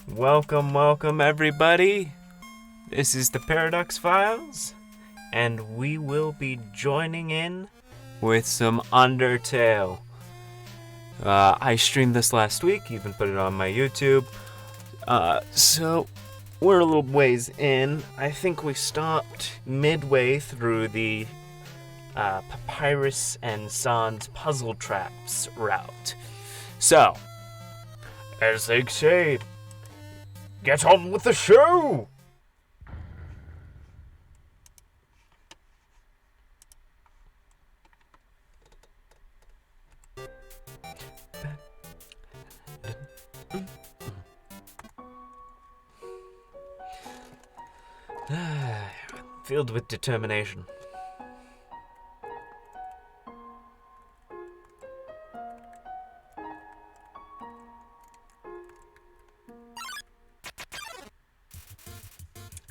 Welcome everybody. This is the Paradox Files, and we will be joining in with some Undertale. I streamed this last week, even put it on my YouTube. So we're a little ways in. I think we stopped midway through the Papyrus and Sans puzzle traps route. So, as they say, get on with the show! Filled with determination.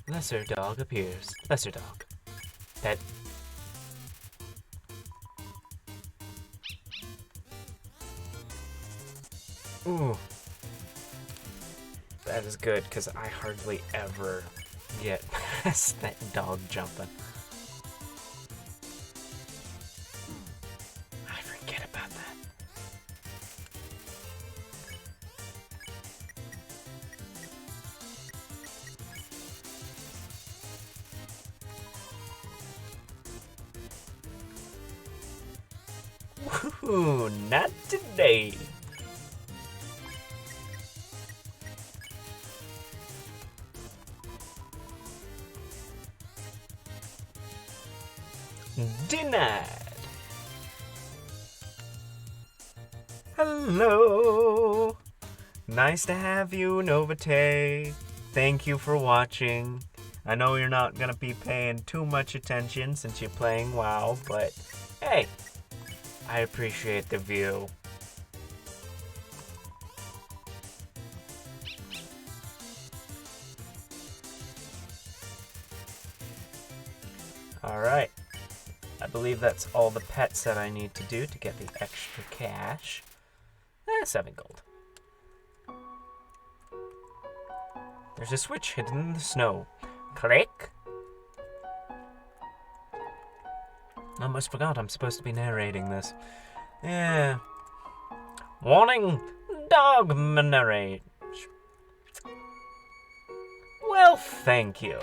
Lesser dog appears. Lesser dog. Pet. Ooh. That is good, because I hardly ever get past that dog jumping. I forget about that. Woohoo, not today. Denied. Hello. Nice to have you, Novate. Thank you for watching. I know you're not gonna be paying too much attention since you're playing WoW, but hey, I appreciate the view. Alright. I believe that's all the pets that I need to do to get the extra cash. 7 gold. There's a switch hidden in the snow. Click. I almost forgot I'm supposed to be narrating this. Yeah. Warning, dog narrate. Well, thank you.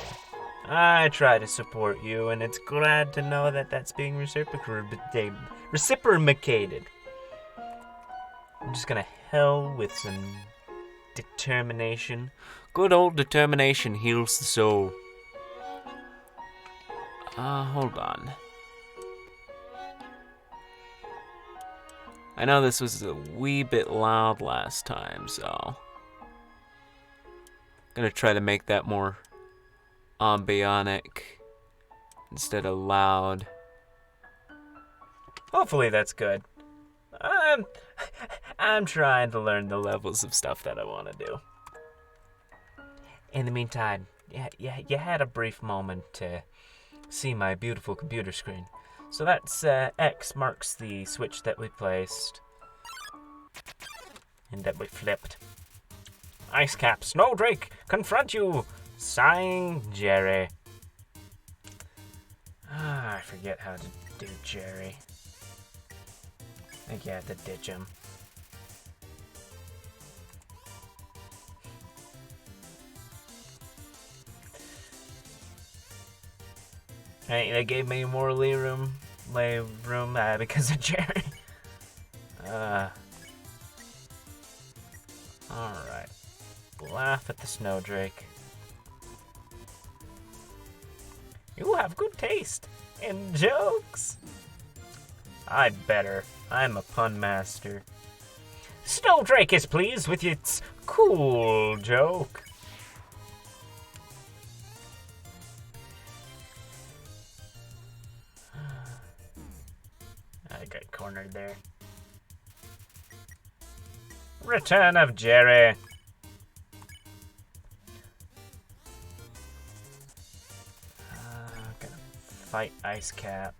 I try to support you, and it's glad to know that that's being reciprocated. I'm just gonna hell with some determination. Good old determination heals the soul. Hold on. I know this was a wee bit loud last time, so gonna try to make that more ambionic instead of loud. Hopefully that's good. I'm trying to learn the levels of stuff that I want to do. In the meantime, you had a brief moment to see my beautiful computer screen. So that's X marks the switch that we placed and that we flipped. Ice Cap, Snowdrake, confront you! Sighing Jerry. I forget how to do Jerry. I think you have to ditch him. Hey, they gave me more legroom because of Jerry. Alright. Laugh at the Snowdrake. You have good taste in jokes. I'd better. I'm a pun master. Snowdrake is pleased with its cool joke. I got cornered there. Return of Jerry. Gonna fight Ice Cap.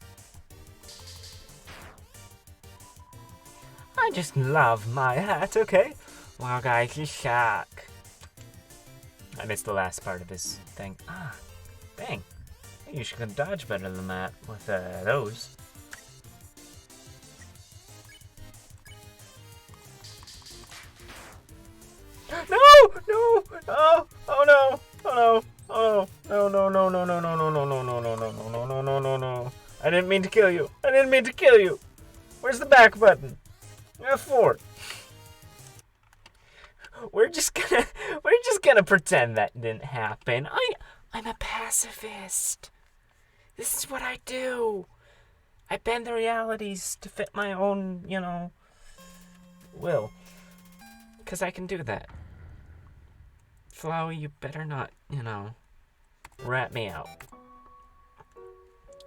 I just love my hat, okay? Wow, guys, you suck. I missed the last part of this thing. Ah, dang. You should dodge better than that with those. No! No! Oh! Oh no! Oh no! Oh no! No! No! No! No! No! No! No! No! No! No! No! No! No! No! No! No! No! I didn't mean to kill you. I didn't mean to kill you. Where's the back button? F4. We're just gonna pretend that didn't happen. I'm a pacifist. This is what I do. I bend the realities to fit my own, will. 'Cause I can do that. Flowey, you better not, rat me out.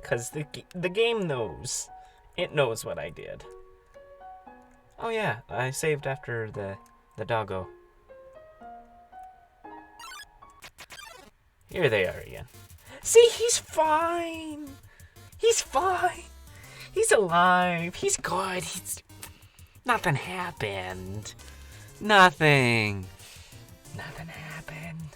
'Cause the game knows. It knows what I did. Oh yeah, I saved after the doggo. Here they are again. See, he's fine. He's fine. He's alive. He's good. Nothing happened. Nothing happened.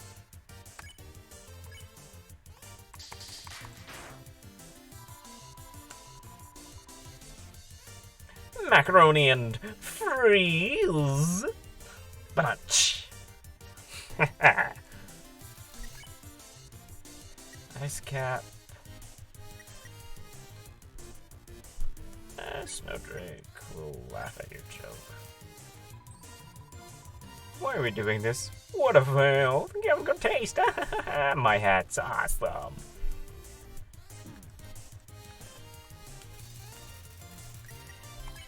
Macaroni and freeze. Bunch. Ice cap. Snowdrake will laugh at your joke. Why are we doing this? What a fail! Give a good taste! My hat's awesome!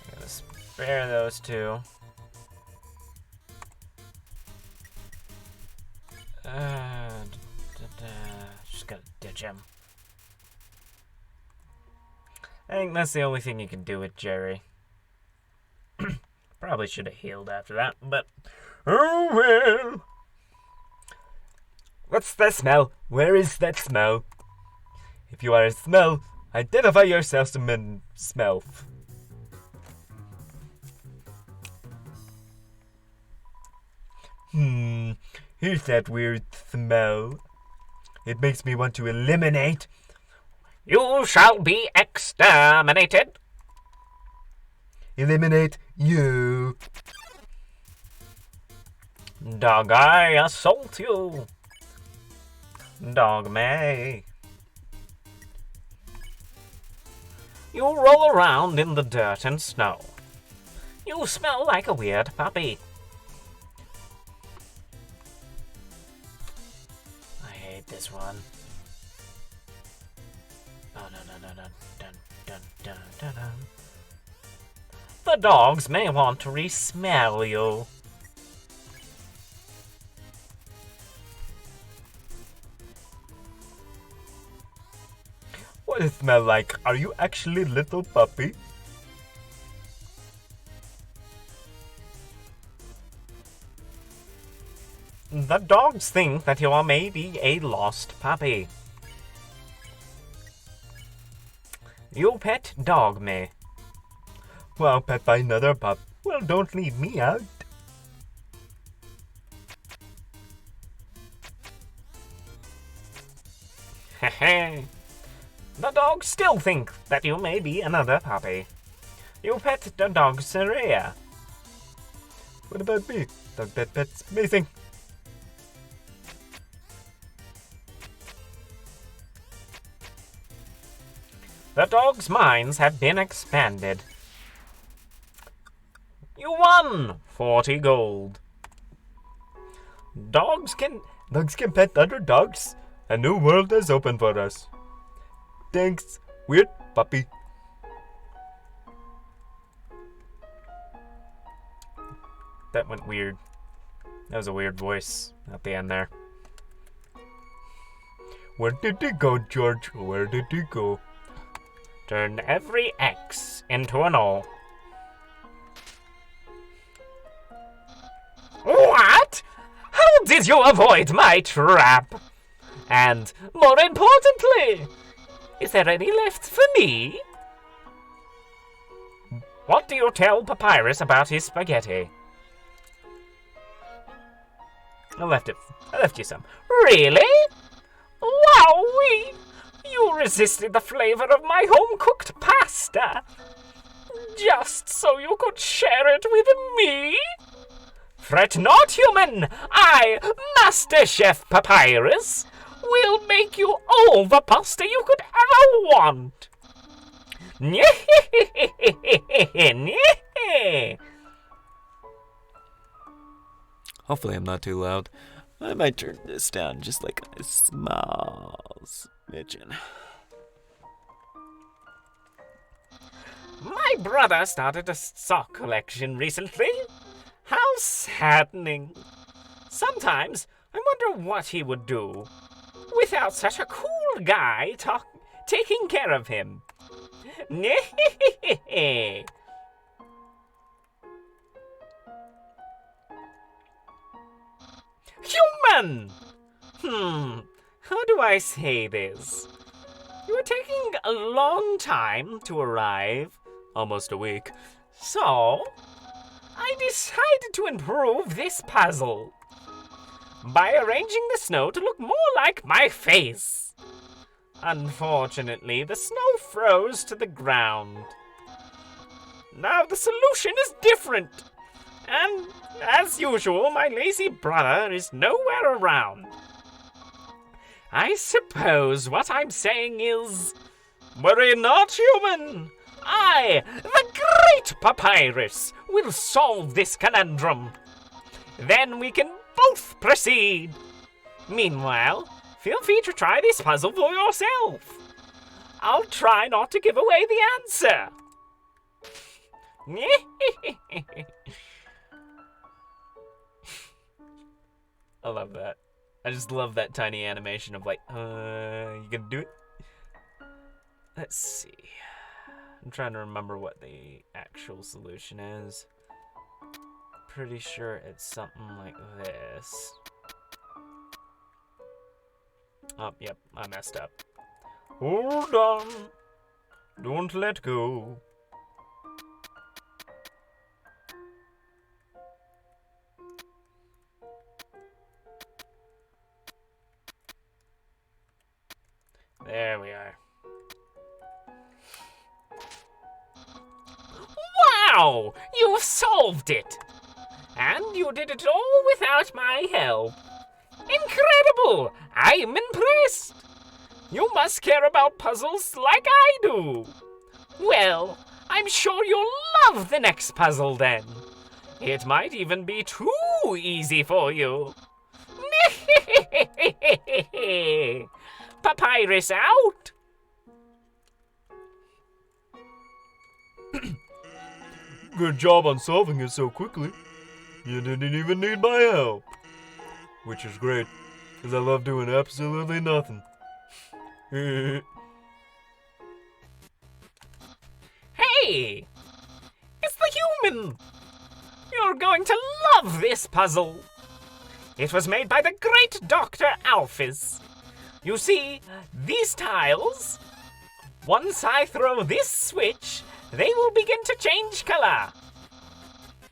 I'm gonna spare those two. Just gotta ditch him. I think that's the only thing you can do with Jerry. Probably should have healed after that, but oh well. What's that smell? Where is that smell? If you are a smell, identify yourself to smell. Here's that weird smell. It makes me want to eliminate. You shall be exterminated. Eliminate you. Dog, I assault you. Dog may. You roll around in the dirt and snow. You smell like a weird puppy. I hate this one. Oh, no. The dogs may want to re-smell you. What does it smell like? Are you actually a little puppy? The dogs think that you are maybe a lost puppy. You pet dog me. Well, pet by another pup. Well, don't leave me out. Heh. The dogs still think that you may be another puppy. You pet the dog Saria. What about me? Dog pet's amazing. The dogs' minds have been expanded. You won 40 gold. Dogs can pet other dogs. A new world has opened for us. Thanks, weird puppy. That went weird. That was a weird voice at the end there. Where did he go, George? Where did he go? Turn every X into an O. What? How did you avoid my trap? And more importantly, is there any left for me? What do you tell Papyrus about his spaghetti? I left you some. Really? Wowee! You resisted the flavor of my home-cooked pasta. Just so you could share it with me? Fret not, human! I, Master Chef Papyrus, will make you all the pasta you could ever want. Hopefully I'm not too loud. I might turn this down just like a small smidgen. My brother started a sock collection recently. How saddening. Sometimes I wonder what he would do without such a cool guy taking care of him. Human! How do I say this? You are taking a long time to arrive, almost a week, so I decided to improve this puzzle by arranging the snow to look more like my face. Unfortunately, the snow froze to the ground. Now the solution is different, and as usual, my lazy brother is nowhere around. I suppose what I'm saying is, worry not, human. I, the great Papyrus, will solve this conundrum. Then we can both proceed. Meanwhile, feel free to try this puzzle for yourself. I'll try not to give away the answer. I love that. I just love that tiny animation of like, you gonna do it? Let's see. I'm trying to remember what the actual solution is. Pretty sure it's something like this. Oh, yep, I messed up. Hold on. Don't let go. There we are. Wow! You've solved it! And you did it all without my help. Incredible! I'm impressed! You must care about puzzles like I do. Well, I'm sure you'll love the next puzzle then. It might even be too easy for you. Papyrus out! Good job on solving it so quickly. You didn't even need my help. Which is great, because I love doing absolutely nothing. Hey! It's the human! You're going to love this puzzle. It was made by the great Dr. Alphys. You see, these tiles, once I throw this switch, they will begin to change color.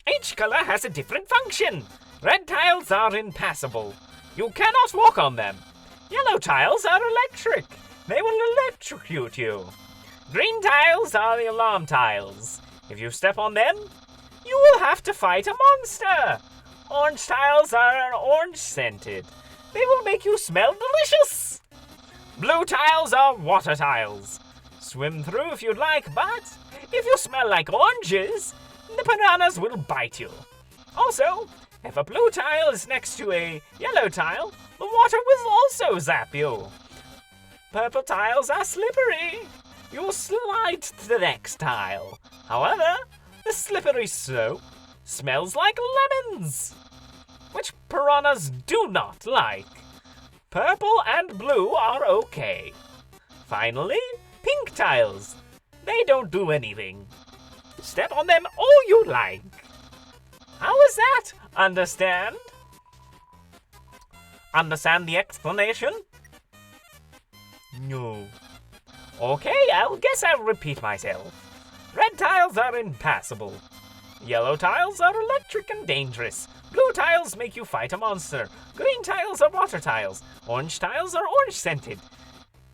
Each color has a different function. Red tiles are impassable. You cannot walk on them. Yellow tiles are electric. They will electrocute you. Green tiles are the alarm tiles. If you step on them, you will have to fight a monster. Orange tiles are orange scented. They will make you smell delicious. Blue tiles are water tiles. Swim through if you'd like, but if you smell like oranges, the piranhas will bite you. Also, if a blue tile is next to a yellow tile, the water will also zap you. Purple tiles are slippery. You'll slide to the next tile. However, the slippery slope smells like lemons, which piranhas do not like. Purple and blue are okay. Finally, pink tiles. They don't do anything. Step on them all you like. How is that? Understand? Understand the explanation? No. Okay, I guess I'll repeat myself. Red tiles are impassable. Yellow tiles are electric and dangerous. Blue tiles make you fight a monster. Green tiles are water tiles. Orange tiles are orange scented.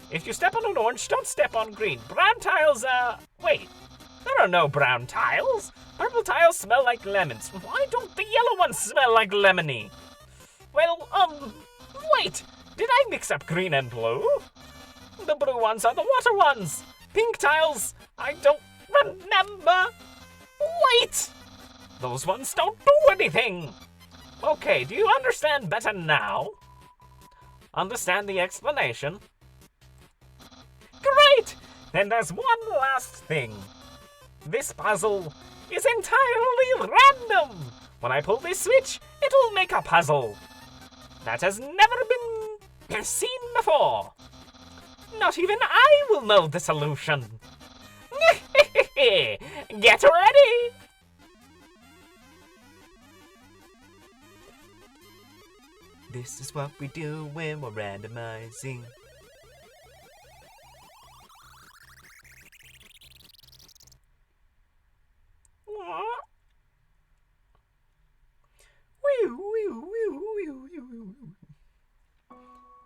If you step on an orange, don't step on green. Brown tiles, wait. There are no brown tiles. Purple tiles smell like lemons. Why don't the yellow ones smell like lemony? Well, wait. Did I mix up green and blue? The blue ones are the water ones. Pink tiles, I don't remember. Wait! Those ones don't do anything. Okay, do you understand better now? Understand the explanation? Great! Then there's one last thing. This puzzle is entirely random. When I pull this switch, it'll make a puzzle that has never been seen before. Not even I will know the solution. Get ready! This is what we do when we're randomizing.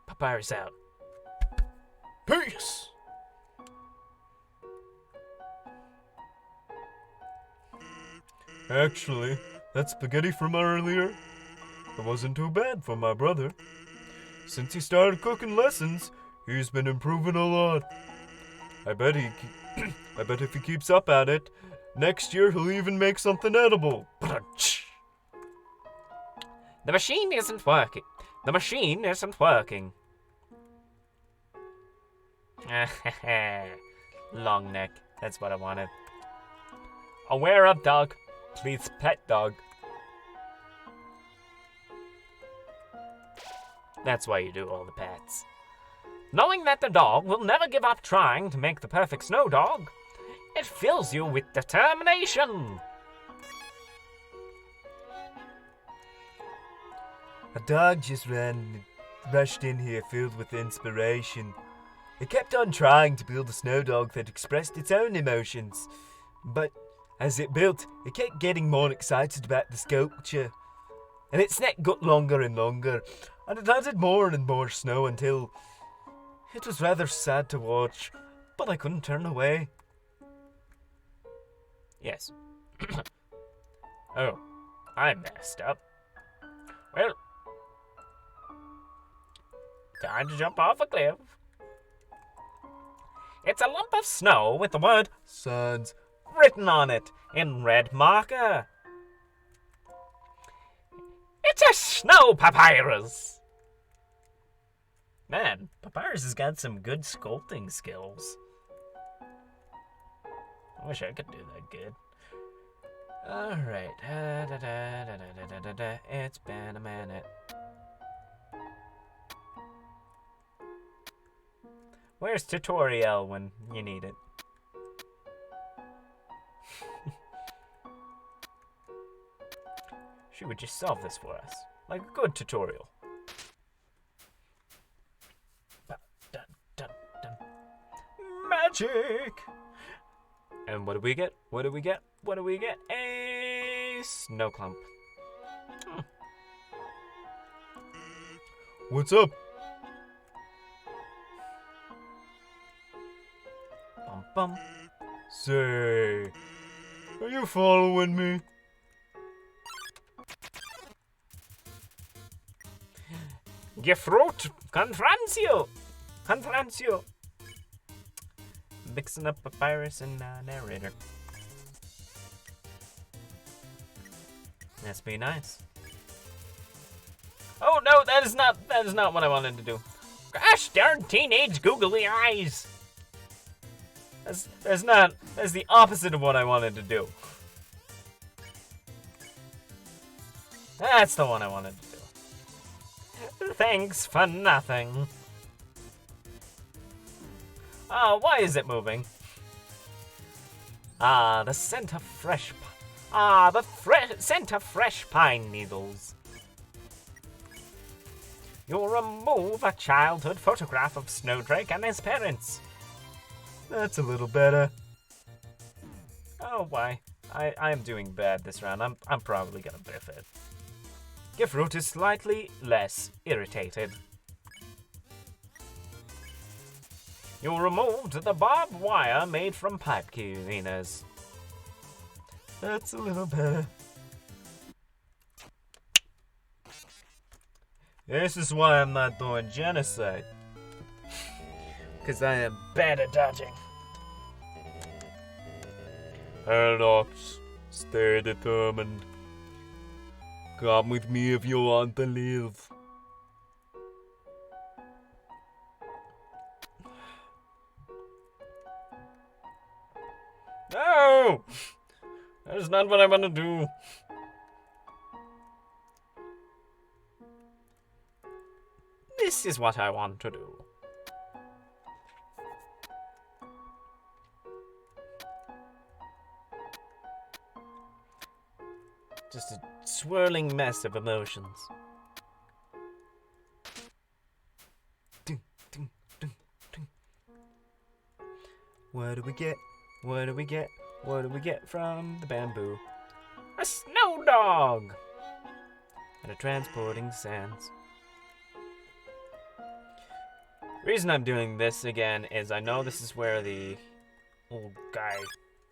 Papyrus out. Peace! Actually, that spaghetti from earlier, it wasn't too bad for my brother. Since he started cooking lessons, he's been improving a lot. I bet if he keeps up at it, next year he'll even make something edible. The machine isn't working. The machine isn't working. Long neck. That's what I wanted. Aware of dog. Please pet dog. That's why you do all the pets. Knowing that the dog will never give up trying to make the perfect snow dog, it fills you with determination. A dog just rushed in here filled with inspiration. It kept on trying to build a snow dog that expressed its own emotions. But as it built, it kept getting more excited about the sculpture. And its neck got longer and longer, and it added more and more snow until it was rather sad to watch, but I couldn't turn away. Yes. Oh, I messed up. Well, time to jump off a cliff. It's a lump of snow with the word Sans. written on it in red marker. It's a snow papyrus. Man, Papyrus has got some good sculpting skills. I wish I could do that good. Alright. It's been a minute. Where's tutorial when you need it? She would just solve this for us, like a good tutorial. Dun, dun, dun. Magic! And what do we get? What do we get? What do we get? A snow clump. What's up? Bum bum. Say, are you following me? Gefruit Confrancio! Confrancio! Mixing up Papyrus and narrator. Let's be nice. Oh no, that is not what I wanted to do. Gosh darn teenage googly eyes! That's the opposite of what I wanted to do. That's the one I wanted to do. Thanks for nothing. Oh, why is it moving? The scent of fresh scent of fresh pine needles. You'll remove a childhood photograph of Snowdrake and his parents. That's a little better. Oh, why? I am doing bad this round. I'm probably gonna biff it. Giffroot is slightly less irritated. You removed the barbed wire made from pipe cleaners. That's a little better. This is why I'm not doing genocide. Because I am bad at dodging. Paradox, stay determined. Come with me if you want to live. No! That is not what I want to do. This is what I want to do. Just a swirling mess of emotions. Ding, ding, ding, ding. What do we get? What do we get? What do we get from the bamboo? A snow dog! And a transporting sands. The reason I'm doing this again is I know this is where the old guy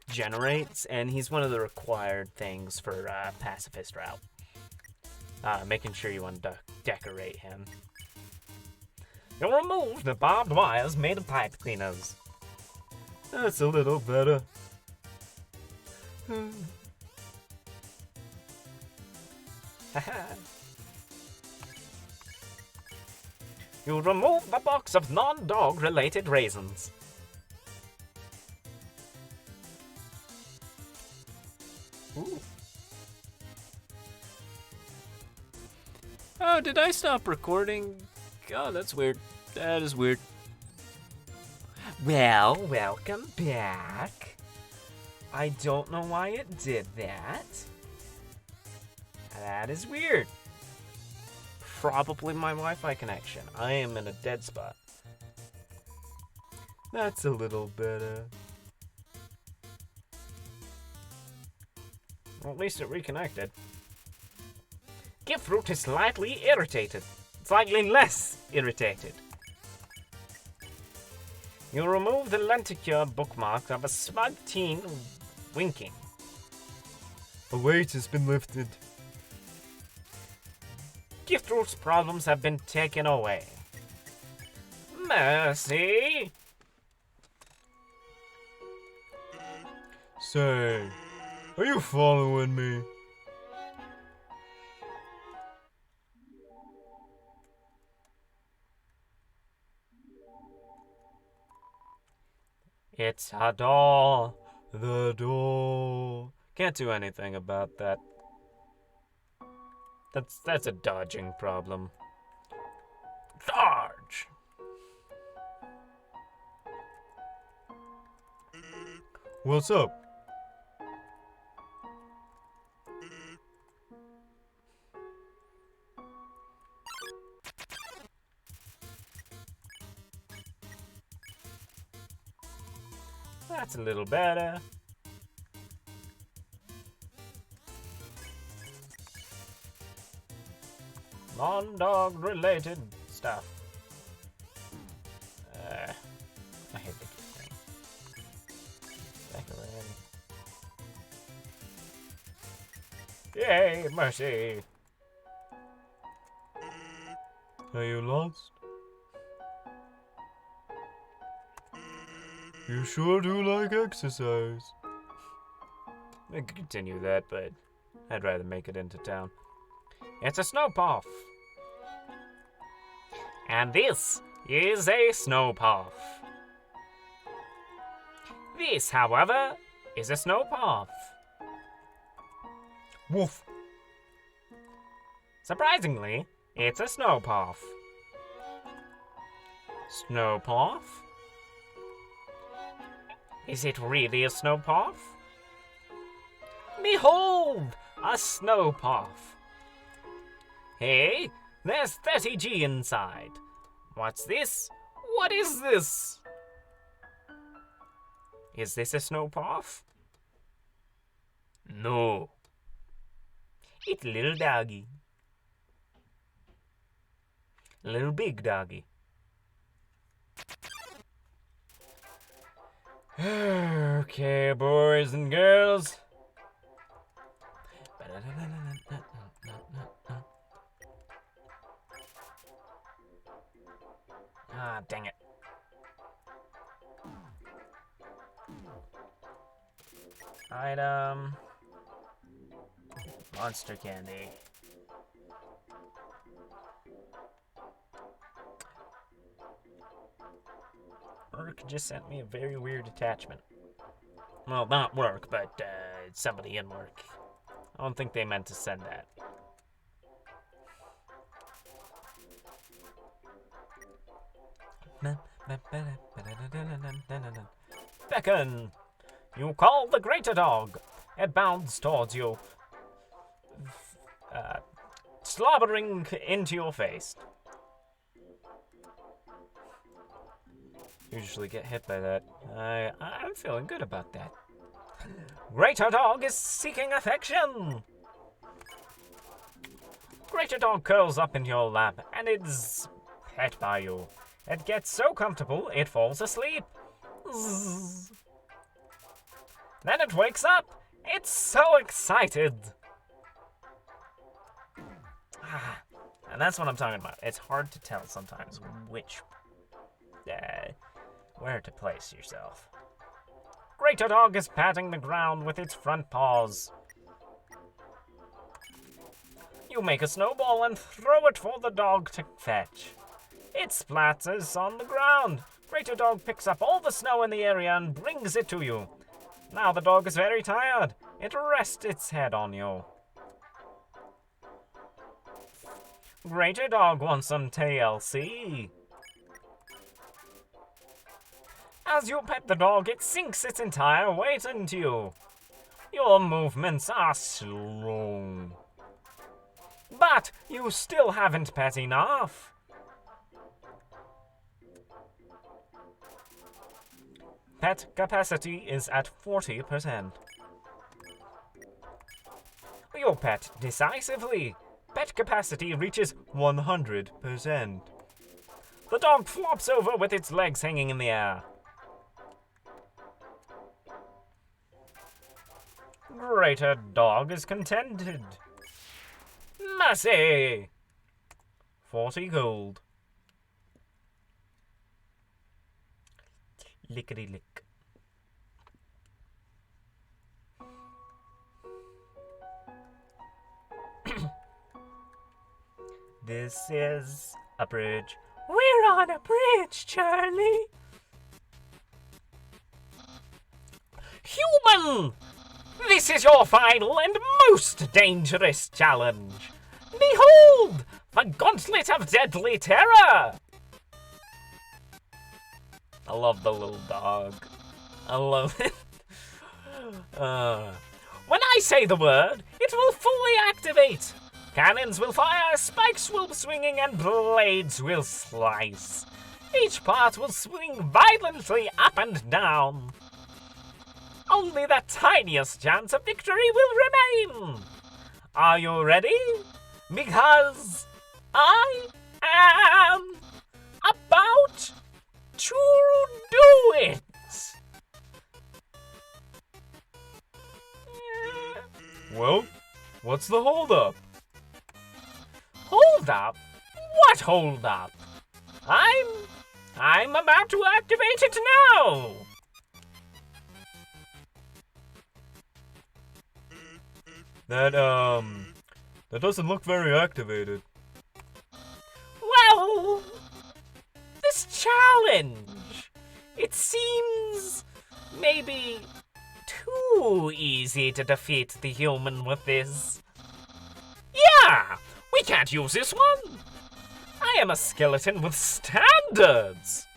generates, and he's one of the required things for pacifist route. Making sure you want to decorate him. You removed the barbed wires made of pipe cleaners. That's a little better. You removed the box of non-dog related raisins. Ooh. Oh, did I stop recording? Oh, that's weird. That is weird. Well, welcome back. I don't know why it did that. That is weird. Probably my Wi-Fi connection. I am in a dead spot. That's a little better. Well, at least it reconnected. Giffroot is slightly irritated. Slightly less irritated. You remove the lenticule bookmark of a smug teen winking. A weight has been lifted. Giffroot's problems have been taken away. Mercy! Say, are you following me? It's a door. The door. Can't do anything about that. That's a dodging problem. Dodge! What's up? That's a little better. Non-dog related stuff. I hate the thing. Yay, mercy. Are you lost? You sure do like exercise. I could continue that, but I'd rather make it into town. It's a snowpuff. And this is a snowpuff. This, however, is a snowpuff. Woof. Surprisingly, it's a snowpuff. Snowpuff? Is it really a snowpuff? Behold, a snowpuff. Hey, there's 30G inside. What's this? What is this? Is this a snowpuff? No. It's a little doggy. A little big doggy. Okay, boys and girls. Ah, dang it. Item. Monster candy. Work just sent me a very weird attachment. Well, not work, but somebody in work. I don't think they meant to send that. Beckon! You call the greater dog. It bounds towards you, slobbering into your face. Usually get hit by that. I'm feeling good about that. Greater dog is seeking affection. Greater dog curls up in your lap and is pet by you. It gets so comfortable it falls asleep. Zzz. Then it wakes up. It's so excited. And that's what I'm talking about. It's hard to tell sometimes where to place yourself. Greater dog is patting the ground with its front paws. You make a snowball and throw it for the dog to fetch. It splatters on the ground. Greater dog picks up all the snow in the area and brings it to you. Now the dog is very tired. It rests its head on you. Greater dog wants some TLC. As you pet the dog, it sinks its entire weight into you. Your movements are slow. But you still haven't pet enough. Pet capacity is at 40%. You pet decisively. Pet capacity reaches 100%. The dog flops over with its legs hanging in the air. Greater dog is contented. Mercy! 40 gold. Lickety lick. This is a bridge. We're on a bridge, Charlie. Human! This is your final and most dangerous challenge. Behold, the Gauntlet of Deadly Terror! I love the little dog. I love it. When I say the word, it will fully activate. Cannons will fire, spikes will be swinging, and blades will slice. Each part will swing violently up and down. Only the tiniest chance of victory will remain. Are you ready? Because I am about to do it. Well, what's the holdup? Hold up? What hold up? I'm about to activate it now. That doesn't look very activated. Well, this challenge, it seems maybe too easy to defeat the human with this. Yeah, we can't use this one. I am a skeleton with standards.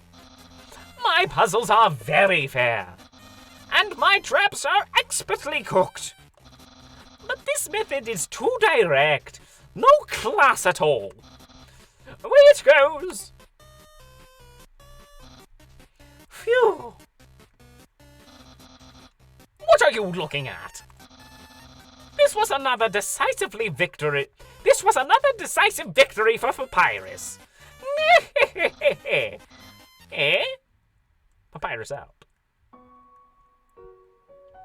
My puzzles are very fair, and my traps are expertly cooked. But this method is too direct. No class at all. Away it goes. Phew. What are you looking at? This was another decisive victory for Papyrus. Eh? Papyrus out.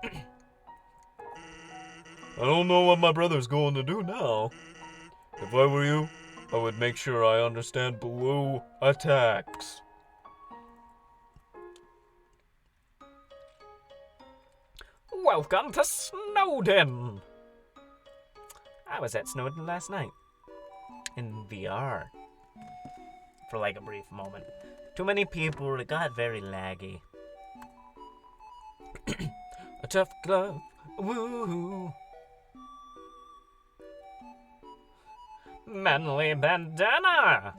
I don't know what my brother's going to do now. If I were you, I would make sure I understand blue attacks. Welcome to Snowden! I was at Snowden last night. In VR. For like a brief moment. Too many people, it got very laggy. A tough glove, woo. Manly bandana!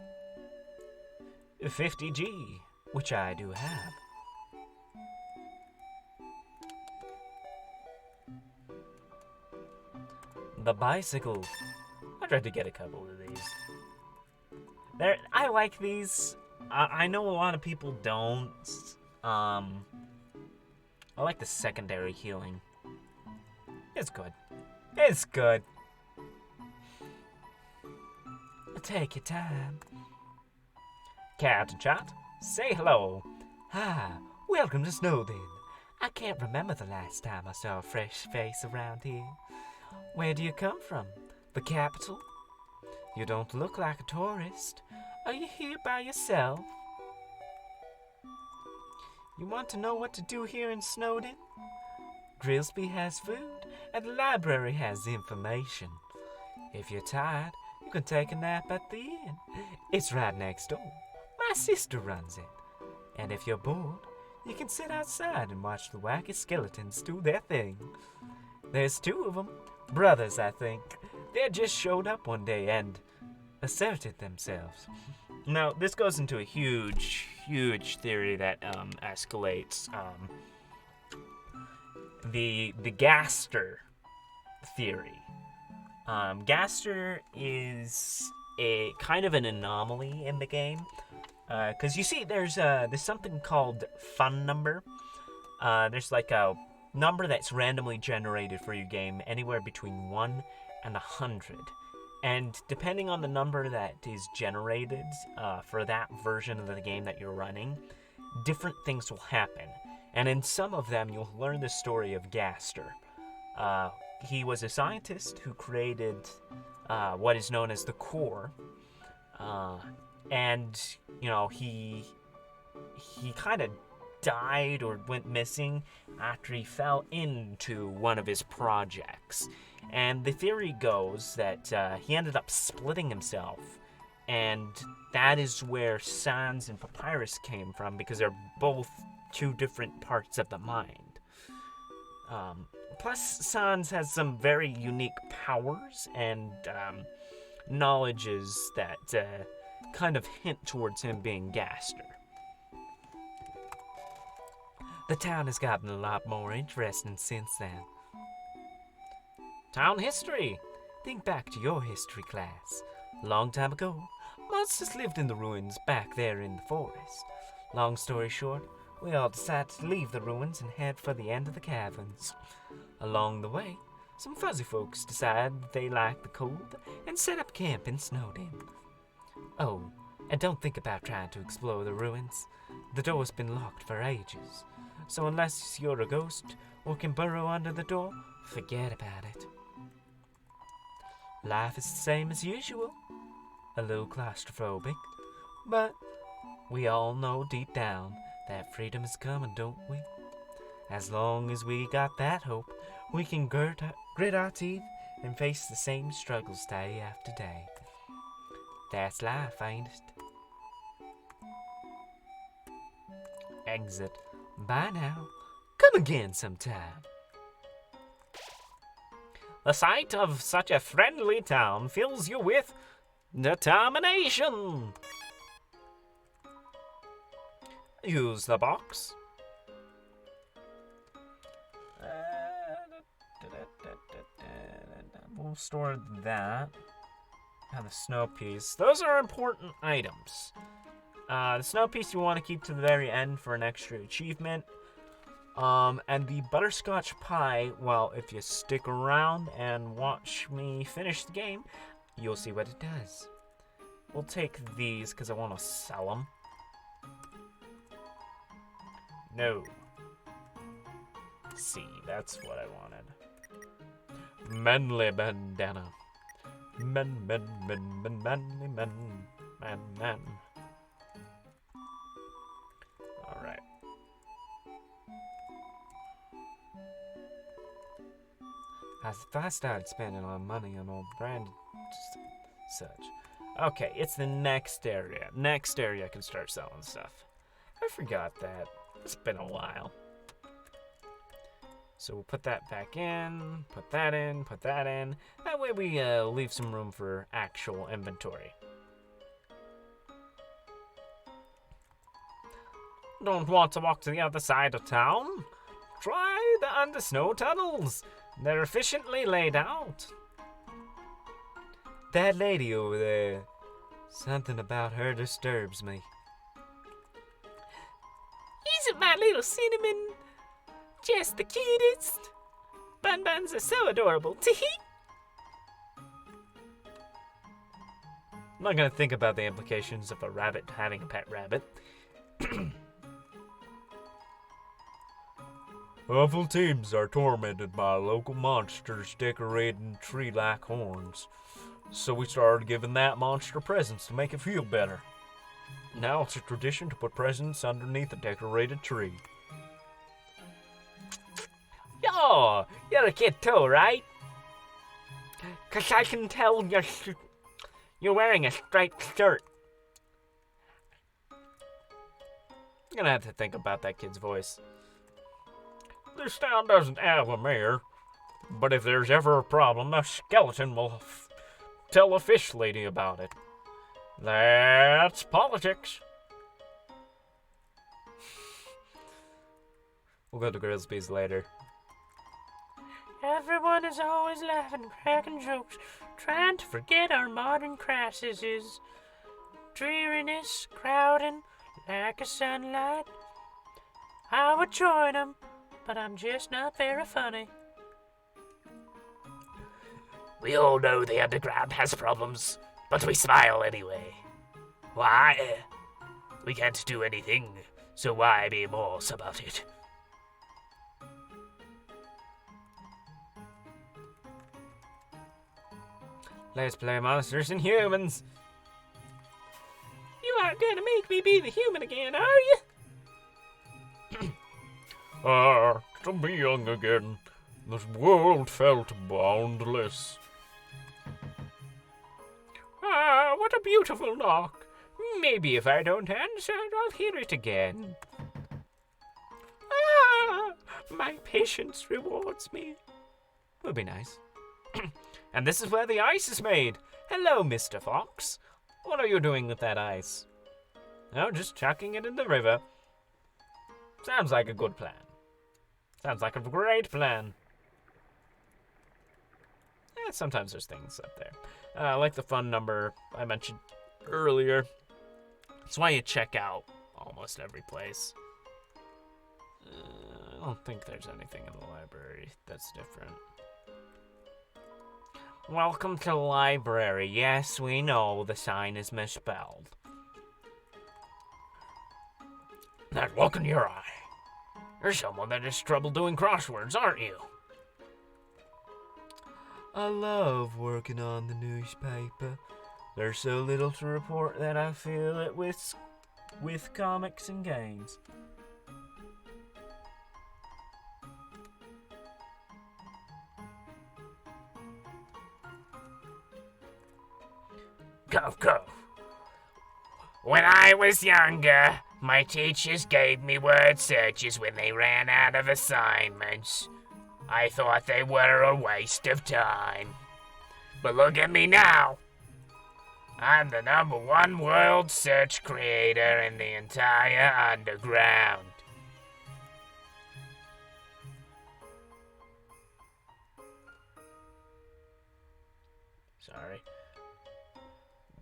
50G, which I do have. The bicycle. I tried to get a couple of these. I like these. I know a lot of people don't. I like the secondary healing. It's good. It's good. Take your time. Cat chat, say hello. Hi, welcome to Snowden. I can't remember the last time I saw a fresh face around here. Where do you come from? The capital? You don't look like a tourist. Are you here by yourself? You want to know what to do here in Snowden? Grilsby has food, and the library has information. If you're tired, you can take a nap at the inn. It's right next door. My sister runs it. And if you're bored, you can sit outside and watch the wacky skeletons do their thing. There's 2 of them. Brothers, I think. They just showed up one day and asserted themselves. Now, this goes into a huge theory that escalates the Gaster theory. Gaster is a kind of an anomaly in the game, because you see, there's something called fun number. There's like a number that's randomly generated for your game, anywhere between 1 and 100. And depending on the number that is generated for that version of the game that you're running, different things will happen. And in some of them, you'll learn the story of Gaster. He was a scientist who created what is known as the core. And, you know, he kind of died or went missing after he fell into one of his projects. And the theory goes that he ended up splitting himself, and that is where Sans and Papyrus came from, because they're both 2 different parts of the mind. Plus, Sans has some very unique powers and knowledges that kind of hint towards him being Gaster. The town has gotten a lot more interesting since then. Town history. Think back to your history class. Long time ago, monsters lived in the ruins back there in the forest. Long story short, we all decided to leave the ruins and head for the end of the caverns. Along the way, some fuzzy folks decided they liked the cold and set up camp in Snowden. Oh, and don't think about trying to explore the ruins. The door's been locked for ages, so unless you're a ghost or can burrow under the door, forget about it. Life is the same as usual. A little claustrophobic, but we all know deep down that freedom is coming, don't we? As long as we got that hope, we can grit our teeth and face the same struggles day after day. That's life, ain't it? Exit. Bye now. Come again sometime. The sight of such a friendly town fills you with determination. Use the box. We'll store that. And the snow piece. Those are important items. The snow piece you want to keep to the very end for an extra achievement. And the butterscotch pie, well, if you stick around and watch me finish the game, you'll see what it does. We'll take these because I want to sell them. No. See, that's what I wanted. Manly bandana. Men. Alright. If I started spending on money on old branded such. Okay, it's the next area. Next area I can start selling stuff. I forgot that. It's been a while. So we'll put that back in, put that in, put that in. That way we leave some room for actual inventory. Don't want to walk to the other side of town? Try the under-snow tunnels. They're efficiently laid out. That lady over there, something about her disturbs me. Isn't my little cinnamon just the cutest? Bun-buns are so adorable. Tee-hee. I'm not gonna think about the implications of a rabbit having a pet rabbit. Awful teams are tormented by local monsters decorating tree-like horns. So we started giving that monster presents to make it feel better. Now it's a tradition to put presents underneath a decorated tree. Yo, you're a kid too, right? 'Cause I can tell you're wearing a striped shirt. I'm gonna have to think about that kid's voice. This town doesn't have a mayor, but if there's ever a problem, a skeleton will tell a fish lady about it. That's politics. We'll go to Grisby's later. Everyone is always laughing, cracking jokes, trying to forget our modern crises. Dreariness, crowding, lack of sunlight. I would join them, but I'm just not very funny. We all know the underground has problems, but we smile anyway. Why? We can't do anything, so why be morose about it? Let's play Monsters and Humans. You aren't gonna make me be the human again, are you? To be young again, this world felt boundless. What a beautiful knock. Maybe if I don't answer, I'll hear it again. My patience rewards me. Would be nice. And this is where the ice is made. Hello, Mr. Fox. What are you doing with that ice? Oh, just chucking it in the river. Sounds like a good plan. Sounds like a great plan. Sometimes there's things up there. Like the phone number I mentioned earlier. That's why you check out almost every place. I don't think there's anything in the library that's different. Welcome to the library. Yes, we know the sign is misspelled. That look in your eye. You're someone that has trouble doing crosswords, aren't you? I love working on the newspaper. There's so little to report that I feel it with comics and games. Go. When I was younger, my teachers gave me word searches when they ran out of assignments. I thought they were a waste of time. But look at me now. I'm the #1 world search creator in the entire underground. Sorry.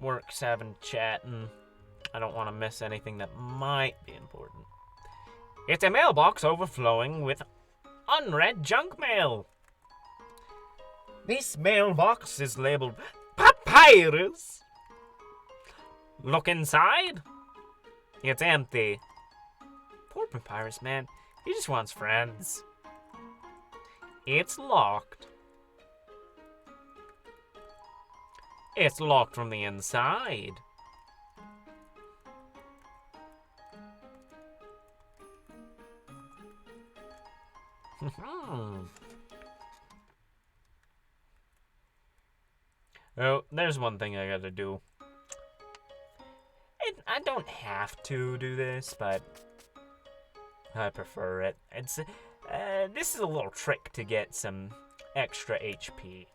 Work's having chat, and I don't want to miss anything that might be important. It's a mailbox overflowing with unread junk mail. This mailbox is labeled Papyrus. Look inside. It's empty. Poor Papyrus, man. He just wants friends. It's locked. It's locked from the inside. Oh, there's one thing I gotta do. I don't have to do this, but I prefer it. It's this is a little trick to get some extra HP.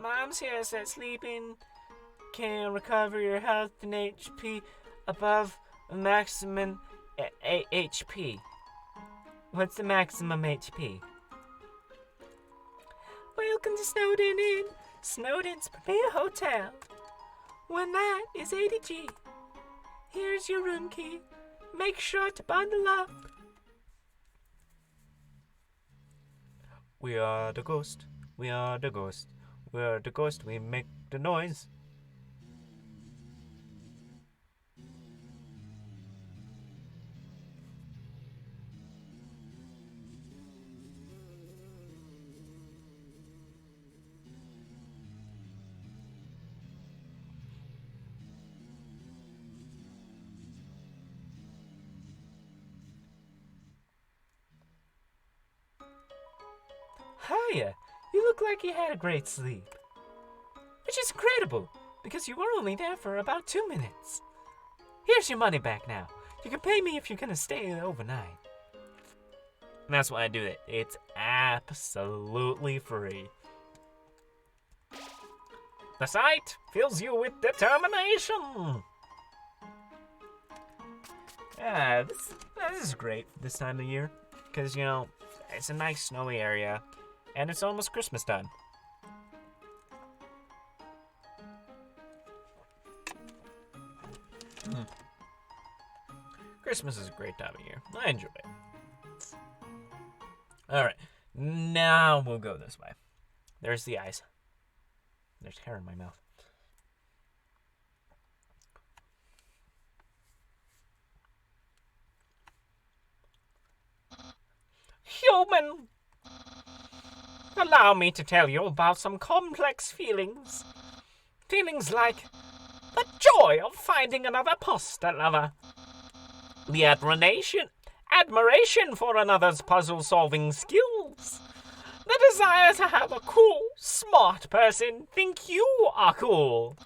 Mom says that sleeping can recover your health and HP above maximum HP. What's the maximum HP? Welcome to Snowden Inn, Snowden's premier hotel. One night is 80G. Here's your room key. Make sure to bundle up. We are the ghost. We are the ghost. We are the ghost. We make the noise. Hiya! You look like you had a great sleep. Which is incredible, because you were only there for about 2 minutes. Here's your money back now. You can pay me if you're gonna stay overnight. And that's why I do it. It's absolutely free. The sight fills you with determination. Yeah, this is great this time of year. Because, you know, it's a nice snowy area. And it's almost Christmas time. Christmas is a great time of year. I enjoy it. Alright, now we'll go this way. There's the eyes. There's hair in my mouth. Human! Allow me to tell you about some complex feelings. Feelings like the joy of finding another pasta lover. The admiration for another's puzzle-solving skills. The desire to have a cool, smart person think you are cool.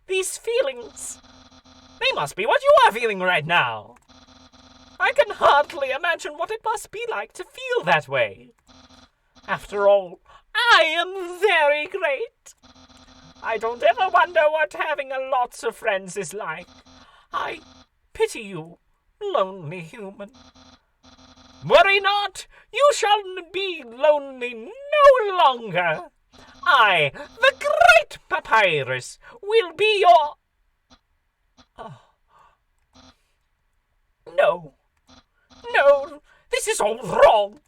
These feelings, they must be what you are feeling right now. I can hardly imagine what it must be like to feel that way. After all, I am very great. I don't ever wonder what having a lots of friends is like. I pity you, lonely human. Worry not, you shall be lonely no longer. I, the great Papyrus, will be your... Oh. No, this is all wrong.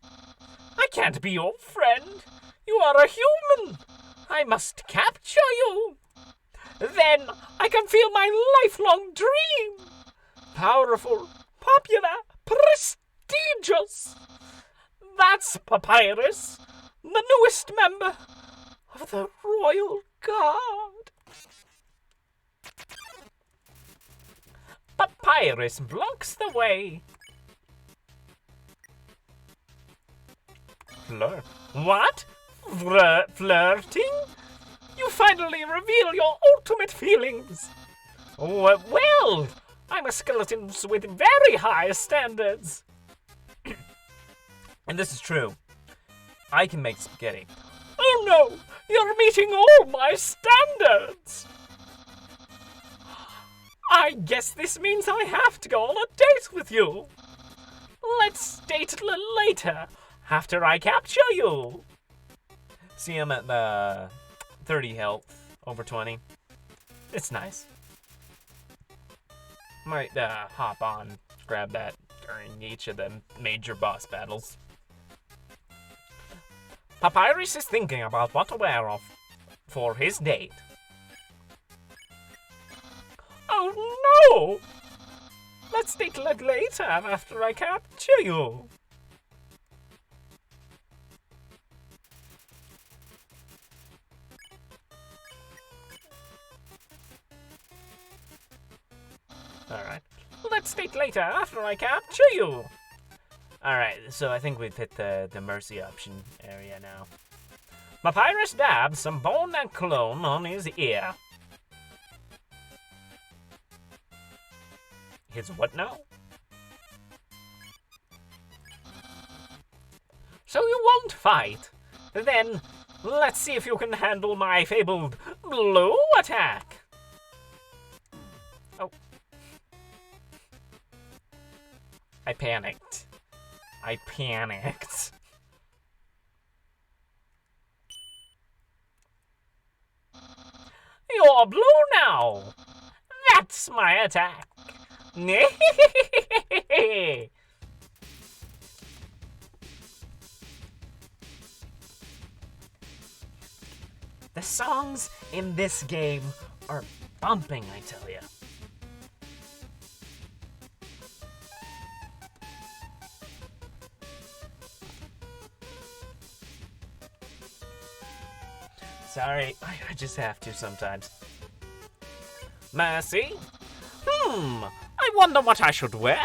I can't be your friend. You are a human. I must capture you. Then I can feel my lifelong dream. Powerful, popular, prestigious. That's Papyrus, the newest member of the Royal Guard. Papyrus blocks the way. What? Flirting? You finally reveal your ultimate feelings. Well, I'm a skeleton with very high standards. And this is true. I can make spaghetti. Oh no, you're meeting all my standards. I guess this means I have to go on a date with you. Let's date a little later. After I capture you. See, I'm at the 30 health, over 20. It's nice. Might hop on, grab that during each of the major boss battles. Papyrus is thinking about what to wear for his date. you. Let's take a look later after I capture you. Alright. Let's date later after I capture you. Alright, so I think we've hit the mercy option area now. Papyrus dabs some bone and cologne on his ear. His what now? So you won't fight? Then, let's see if you can handle my fabled blue attack. Oh. I panicked. You're blue now. That's my attack. The songs in this game are bumping, I tell ya. Sorry, I just have to sometimes. Mercy? I wonder what I should wear.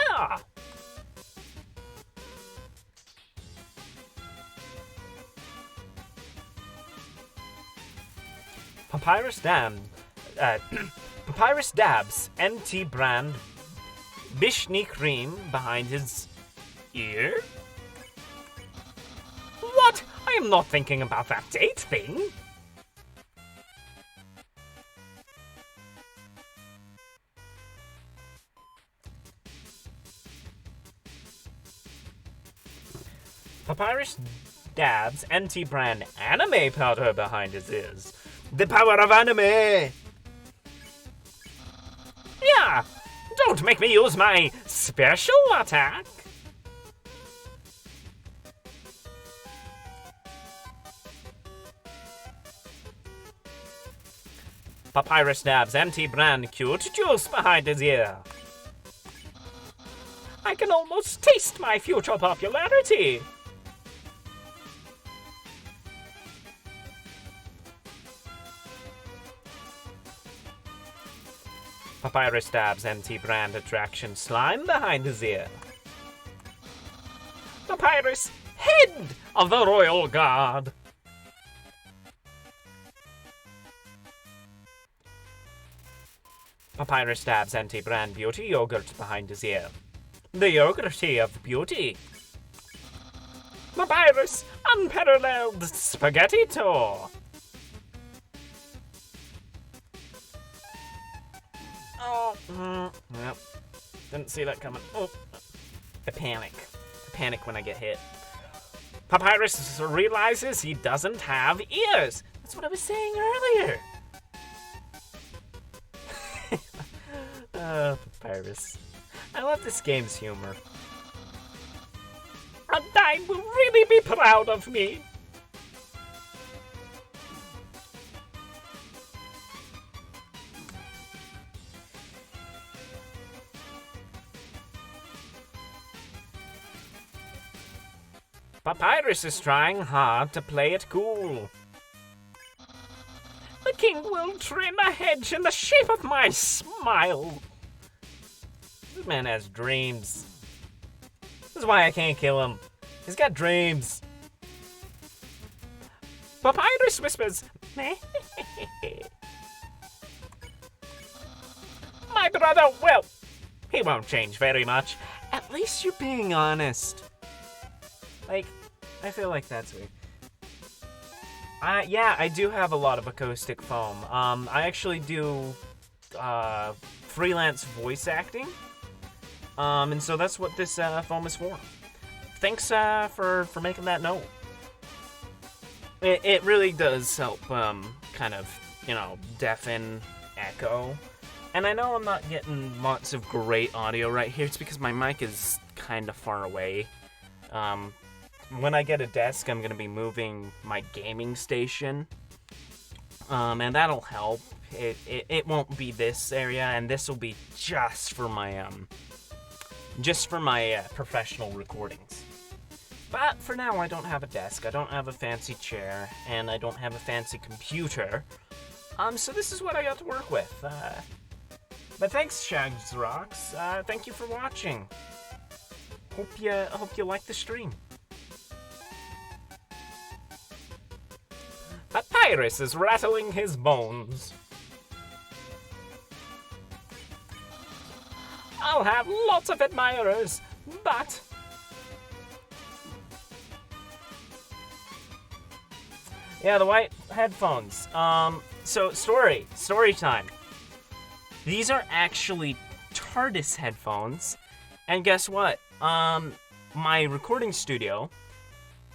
Papyrus dabs MT brand Bishni cream behind his ear? What? I am not thinking about that date thing. Papyrus dabs anti-brand anime powder behind his ears. The power of anime! Yeah! Don't make me use my special attack! Papyrus dabs anti-brand cute juice behind his ear. I can almost taste my future popularity! Papyrus dabs anti-brand attraction slime behind his ear. Papyrus, head of the royal guard. Papyrus dabs anti-brand beauty yogurt behind his ear. The yogurty of beauty. Papyrus, unparalleled spaghetti tour. Oh, yep. Didn't see that coming. Oh, I panic. I panic when I get hit. Papyrus realizes he doesn't have ears. That's what I was saying earlier. Papyrus. I love this game's humor. Undyne will really be proud of me. Papyrus is trying hard to play it cool. The king will trim a hedge in the shape of my smile. This man has dreams. This is why I can't kill him. He's got dreams. Papyrus whispers, my brother, well, he won't change very much. At least you're being honest. Like, I feel like that's weird. Yeah, I do have a lot of acoustic foam. I actually do freelance voice acting. And so that's what this foam is for. Thanks for making that note. It really does help kind of, deafen echo. And I know I'm not getting lots of great audio right here. It's because my mic is kind of far away. When I get a desk, I'm going to be moving my gaming station and that'll help. It won't be this area, and this will be just for my professional recordings. But for now, I don't have a desk, I don't have a fancy chair, and I don't have a fancy computer. So this is what I got to work with. But thanks, Shags Rocks. Thank you for watching. Hope you like the stream. Papyrus is rattling his bones. I'll have lots of admirers, but... Yeah, the white headphones. So story time. These are actually TARDIS headphones, and guess what? My recording studio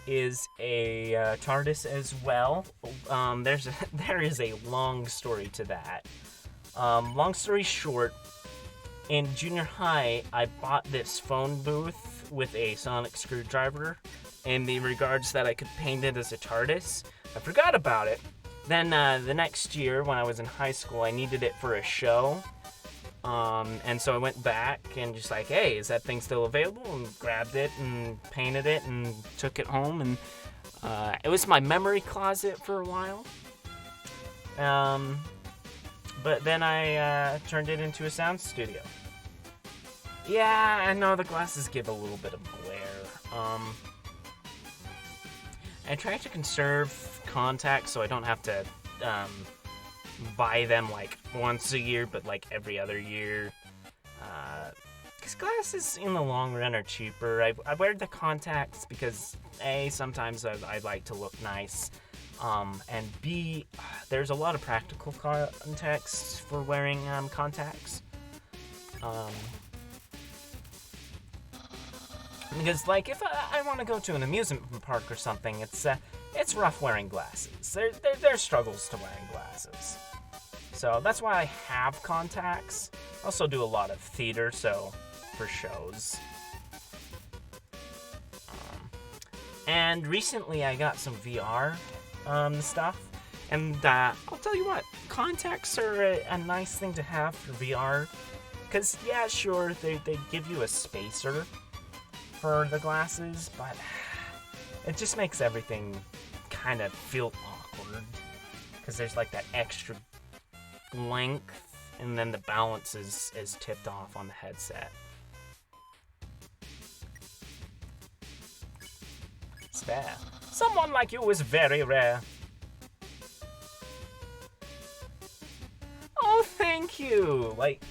is a TARDIS as well. There is a long story to that. Long story short, in junior high, I bought this phone booth with a sonic screwdriver in the regards that I could paint it as a TARDIS. I forgot about it. Then the next year, when I was in high school, I needed it for a show. And so I went back and just like, hey, is that thing still available? And grabbed it and painted it and took it home. And it was my memory closet for a while. But then I turned it into a sound studio. Yeah, I know the glasses give a little bit of glare. I try to conserve contacts so I don't have to buy them like once a year, but like every other year. Because glasses in the long run are cheaper. I wear the contacts because A, sometimes I like to look nice. And B, there's a lot of practical context for wearing contacts. Because, like, if I want to go to an amusement park or something, it's rough wearing glasses. There's struggles to wearing glasses. So that's why I have contacts. I also do a lot of theater, so for shows. And recently I got some VR stuff. And I'll tell you what, contacts are a nice thing to have for VR. Because, yeah, sure, they give you a spacer for the glasses, but it just makes everything kind of feel awkward. Because there's like that extra length, and then the balance is tipped off on the headset. It's fair. Someone like you is very rare. Oh, thank you. Like,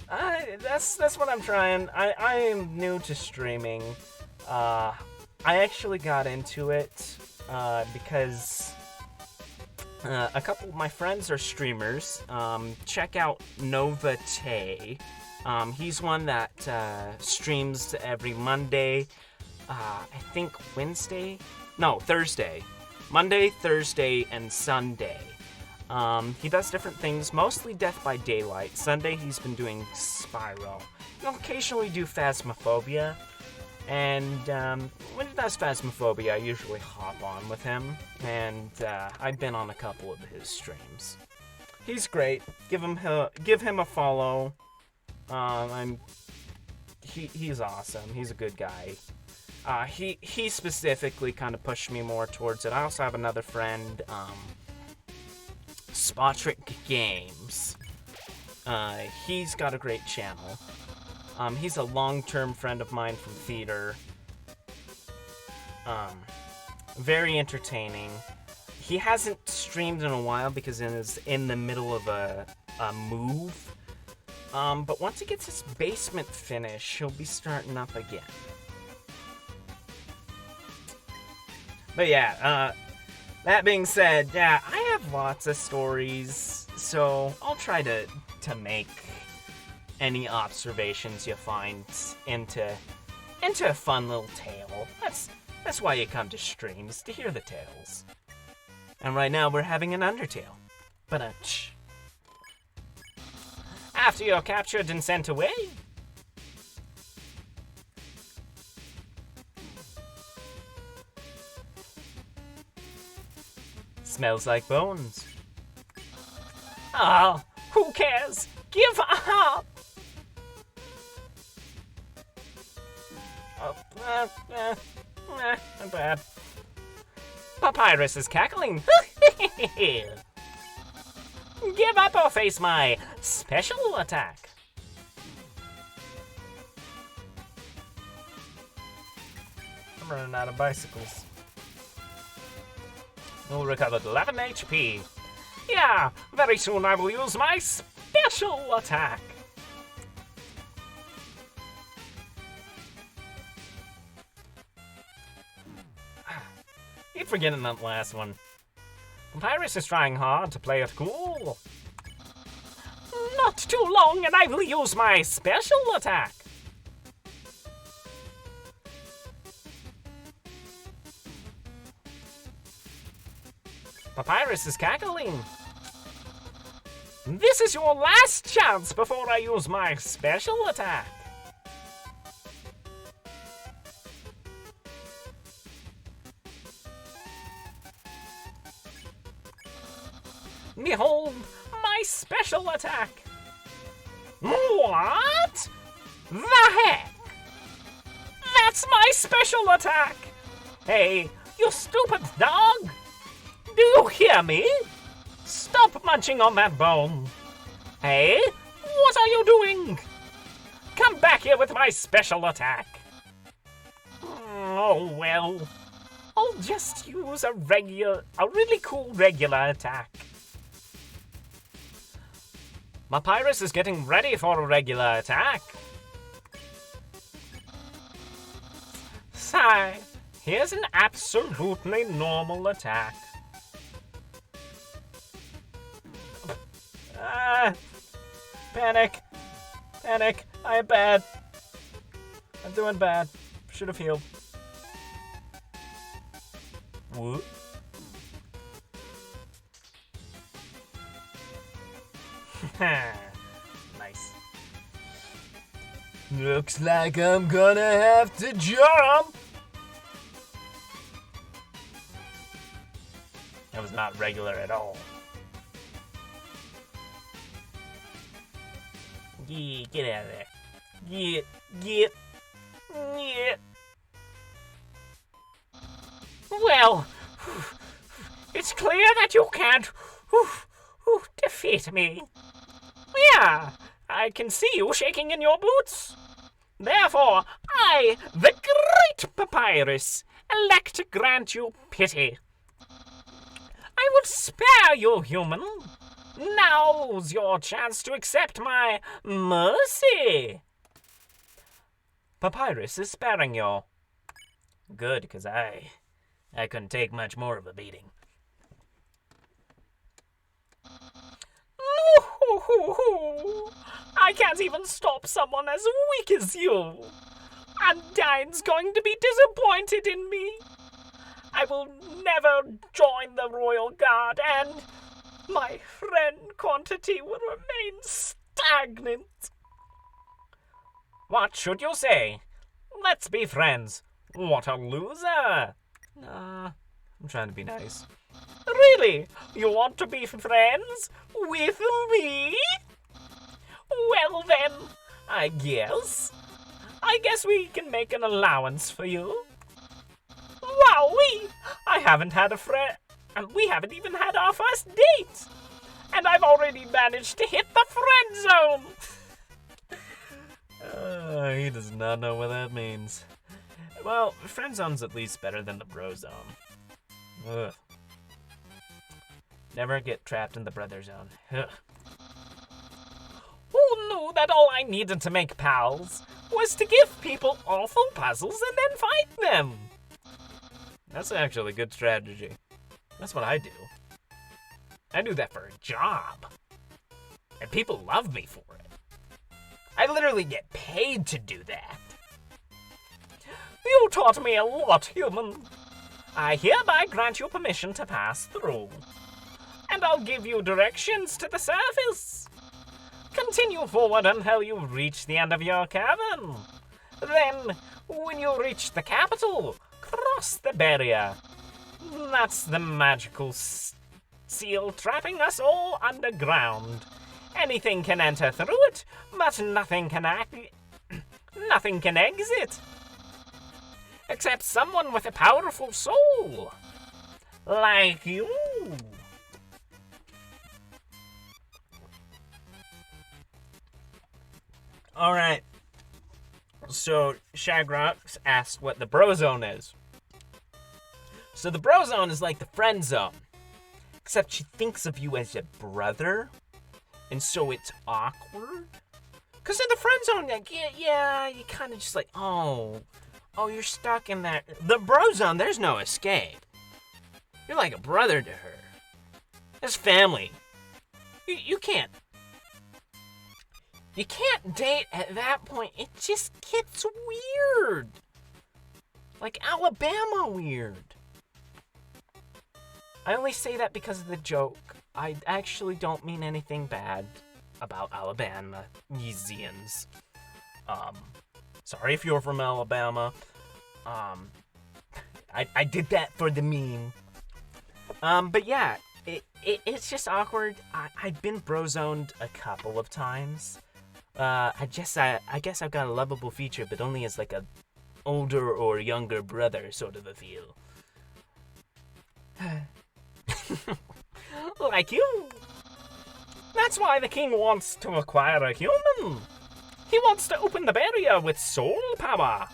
that's what I'm trying. I am new to streaming. I actually got into it because a couple of my friends are streamers. Check out Nova Tay. He's one that streams every Monday. I think Thursday. Monday, Thursday, and Sunday. He does different things, mostly Death by Daylight. Sunday he's been doing Spyro. He'll occasionally do Phasmophobia. And when he does Phasmophobia, I usually hop on with him. And I've been on a couple of his streams. He's great. Give him a follow. He's awesome. He's a good guy. He specifically kind of pushed me more towards it. I also have another friend, Spotric Games. He's got a great channel. He's a long-term friend of mine from theater. Very entertaining. He hasn't streamed in a while because he is in the middle of a move. But once he gets his basement finished, he'll be starting up again. But yeah, that being said, yeah, I have lots of stories, so I'll try to make any observations you find into a fun little tale. That's why you come to streams, to hear the tales. And right now we're having an Undertale. Ba-dum-tsh. After you're captured and sent away, smells like bones. Oh, who cares? Give up! Not bad. Papyrus is cackling. Give up or face my special attack. I'm running out of bicycles. You recovered 11 HP. Yeah, very soon I will use my special attack. Keep forgetting that last one. Papyrus is trying hard to play it cool. Not too long and I will use my special attack. Papyrus is cackling. This is your last chance before I use my special attack. Behold, my special attack. What? The heck? That's my special attack. Hey, you stupid dog. Do you hear me? Stop munching on that bone. Hey, what are you doing? Come back here with my special attack. Oh, well. I'll just use a really cool regular attack. Papyrus is getting ready for a regular attack. Sigh, here's an absolutely normal attack. Panic. Panic. I am bad. I'm doing bad. Should have healed. Whoop. Nice. Looks like I'm gonna have to jump. That was not regular at all. Yeah, get out of there. Get. Well, it's clear that you can't defeat me. Yeah, I can see you shaking in your boots. Therefore, I, the great Papyrus, elect to grant you pity. I will spare you, human. Now's your chance to accept my mercy. Papyrus is sparing you. Good, because I couldn't take much more of a beating. I can't even stop someone as weak as you. Undyne's going to be disappointed in me. I will never join the Royal Guard, and my friend quantity will remain stagnant. What should you say? Let's be friends. What a loser. I'm trying to be nice. Really? You want to be friends with me? Well then, I guess we can make an allowance for you. Wowee! I haven't had a friend, and we haven't even had our first date. And I've already managed to hit the friend zone. He does not know what that means. Well, friend zone's at least better than the bro zone. Ugh. Never get trapped in the brother zone. Ugh. Who knew that all I needed to make pals was to give people awful puzzles and then fight them? That's actually a good strategy. That's what I do. I do that for a job. And people love me for it. I literally get paid to do that. You taught me a lot, human. I hereby grant you permission to pass through. And I'll give you directions to the surface. Continue forward until you reach the end of your cavern. Then, when you reach the capital, cross the barrier. That's the magical seal trapping us all underground. Anything can enter through it, but nothing can exit. Except someone with a powerful soul. Like you. Alright. So, Shagrox asked what the bro zone is. So the bro zone is like the friend zone. Except she thinks of you as a brother. And so it's awkward. Because in the friend zone, like, yeah, you kind of just like, oh, you're stuck in that. The bro zone, there's no escape. You're like a brother to her. It's family. You can't date at that point. It just gets weird. Like Alabama weird. I only say that because of the joke. I actually don't mean anything bad about Alabama-ians. Sorry if you're from Alabama. I did that for the meme. But yeah, it's just awkward. I've been bro-zoned a couple of times. I guess I've got a lovable feature, but only as like a older or younger brother sort of a feel. Like you. That's why the king wants to acquire a human. He wants to open the barrier with soul power.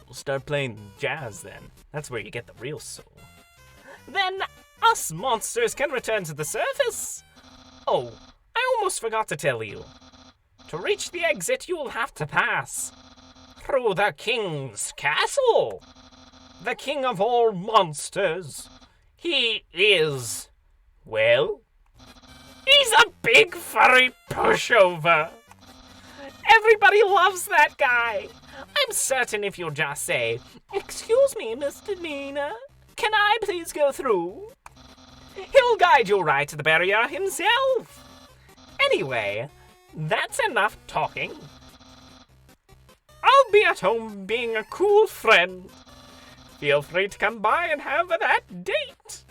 We'll start playing jazz then. That's where you get the real soul. Then us monsters can return to the surface. Oh, I almost forgot to tell you. To reach the exit, you'll have to pass through the king's castle. The king of all monsters. He is, well, he's a big furry pushover. Everybody loves that guy. I'm certain if you'll just say, "Excuse me, Mr. Nina, can I please go through?" He'll guide you right to the barrier himself. Anyway, that's enough talking. I'll be at home being a cool friend. Feel free to come by and have that date.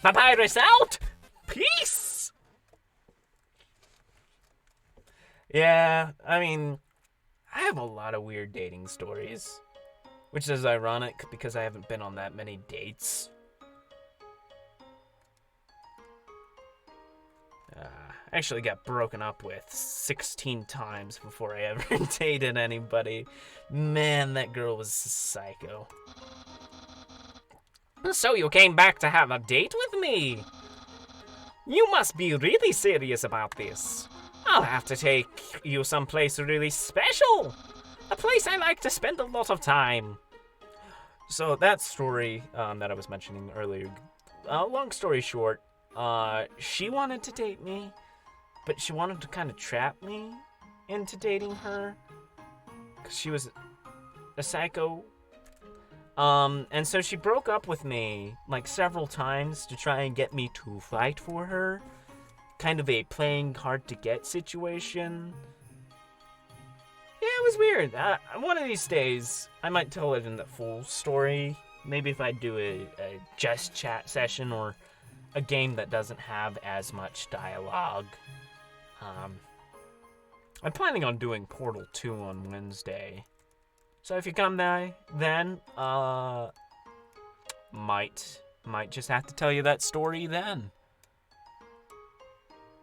Papyrus out. Peace. Yeah, I mean, I have a lot of weird dating stories. Which is ironic because I haven't been on that many dates. I actually got broken up with 16 times before I ever dated anybody. Man, that girl was a psycho. So you came back to have a date with me? You must be really serious about this. I'll have to take you someplace really special. A place I like to spend a lot of time. So that story that I was mentioning earlier, long story short, she wanted to date me, but she wanted to kind of trap me into dating her, because she was a psycho. And so she broke up with me, like, several times to try and get me to fight for her. Kind of a playing hard to get situation. Yeah, it was weird. One of these days, I might tell it in the full story. Maybe if I do a just chat session or a game that doesn't have as much dialogue. I'm planning on doing Portal 2 on Wednesday. So if you come by then, might just have to tell you that story then.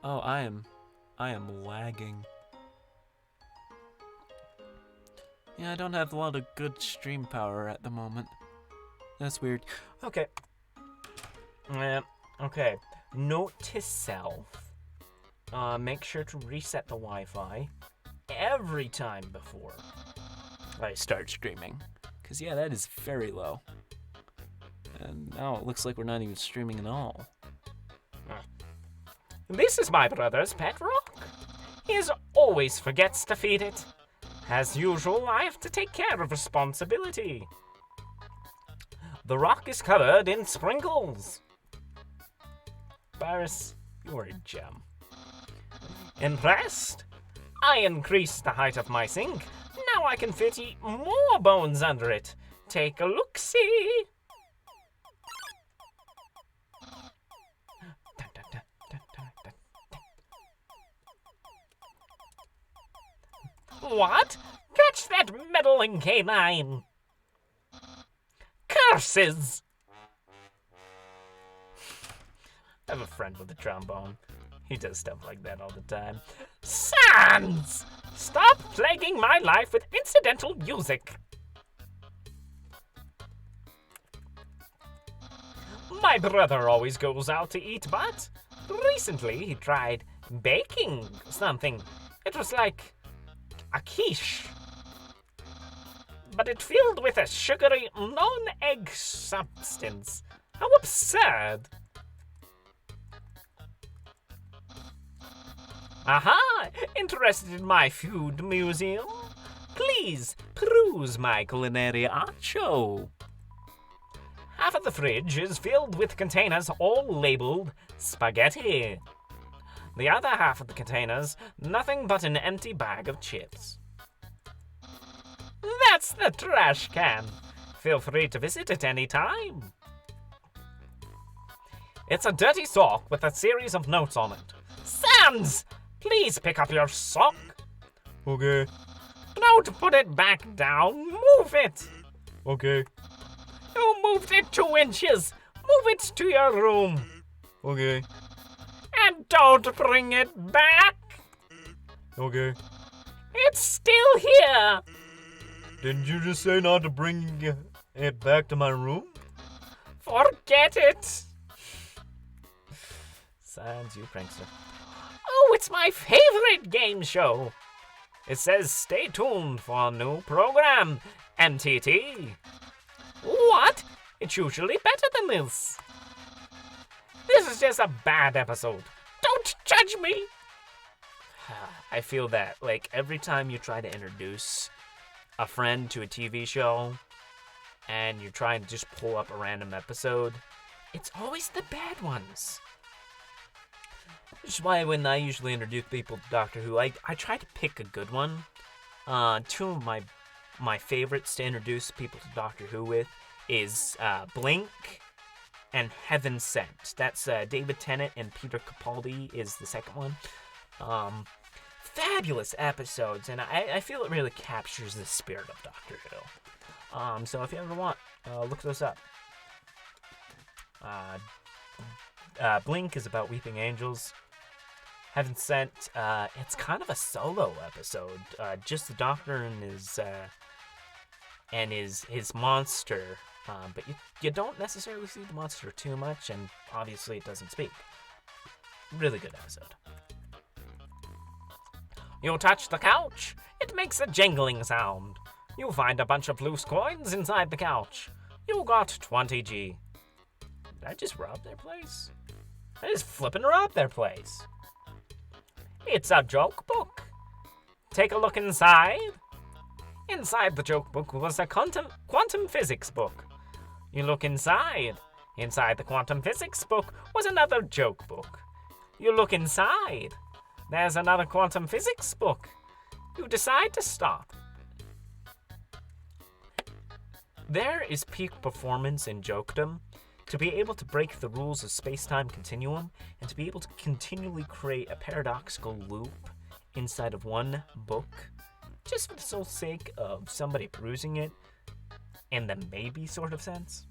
Oh, I am lagging. Yeah, I don't have a lot of good stream power at the moment. That's weird. Okay. Okay. Note to self. Make sure to reset the Wi-Fi every time before I start streaming. Because, yeah, that is very low. And now it looks like we're not even streaming at all. This is my brother's pet rock. He always forgets to feed it. As usual, I have to take care of responsibility. The rock is covered in sprinkles. Barris, you're a gem. Impressed? I increased the height of my sink. Now I can fit more bones under it. take a look-see. What? Catch that meddling canine! Curses! I have a friend with a trombone. He does stuff like that all the time. Sans! Stop plaguing my life with incidental music! My brother always goes out to eat, but recently he tried baking something. It was like a quiche, but it filled with a sugary non-egg substance. How absurd! Aha! Interested in my food museum? Please peruse my culinary art show. Half of the fridge is filled with containers all labeled spaghetti. The other half of the containers, nothing but an empty bag of chips. That's the trash can. Feel free to visit at any time. It's a dirty sock with a series of notes on it. Sans! Please pick up your sock. Okay. Don't put it back down. Move it. Okay. You moved it 2 inches. Move it to your room. Okay. And don't bring it back. Okay. It's still here. Didn't you just say not to bring it back to my room? Forget it. Sans, you prankster. Oh, it's my favorite game show. It says stay tuned for a new program, MTT. What? It's usually better than this. This is just a bad episode. Don't judge me. I feel that, like, every time you try to introduce a friend to a TV show and you're trying to just pull up a random episode, it's always the bad ones. Which is why when I usually introduce people to Doctor Who, I try to pick a good one. Two of my favorites to introduce people to Doctor Who with is Blink and Heaven Sent. That's David Tennant and Peter Capaldi is the second one. Fabulous episodes, and I feel it really captures the spirit of Doctor Who. So if you ever want, look those up. Blink is about weeping angels. Heaven Sent, it's kind of a solo episode. Just the Doctor and his monster. But you don't necessarily see the monster too much, and obviously it doesn't speak. Really good episode. You touch the couch, it makes a jingling sound. You find a bunch of loose coins inside the couch. You got 20G. Did I just rob their place? I just flippin' robbed their place. It's a joke book. Take a look inside. Inside the joke book was a quantum physics book. You look inside. Inside the quantum physics book was another joke book. You look inside. There's another quantum physics book. You decide to stop. There is peak performance in jokedom. To be able to break the rules of space-time continuum and to be able to continually create a paradoxical loop inside of one book, just for the sole sake of somebody perusing it in the maybe sort of sense.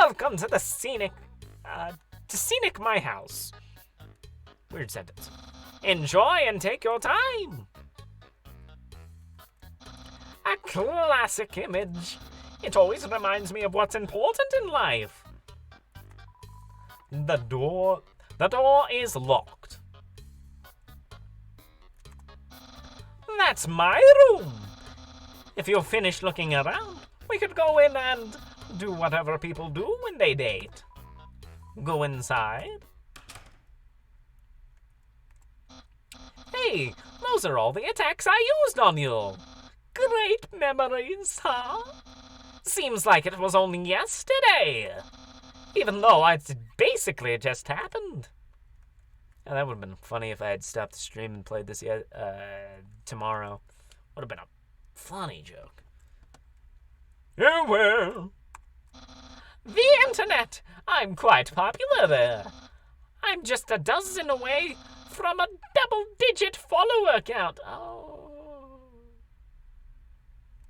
Welcome to the scenic my house. Weird sentence. Enjoy and take your time. A classic image. It always reminds me of what's important in life. The door is locked. That's my room. If you're finished looking around, we could go in and do whatever people do when they date. Go inside. Hey, those are all the attacks I used on you. Great memories, huh? Seems like it was only yesterday. Even though it basically just happened. Yeah, that would have been funny if I had stopped the stream and played this tomorrow. Would have been a funny joke. Oh well. The internet! I'm quite popular there. I'm just a dozen away from a double-digit follower count. Oh.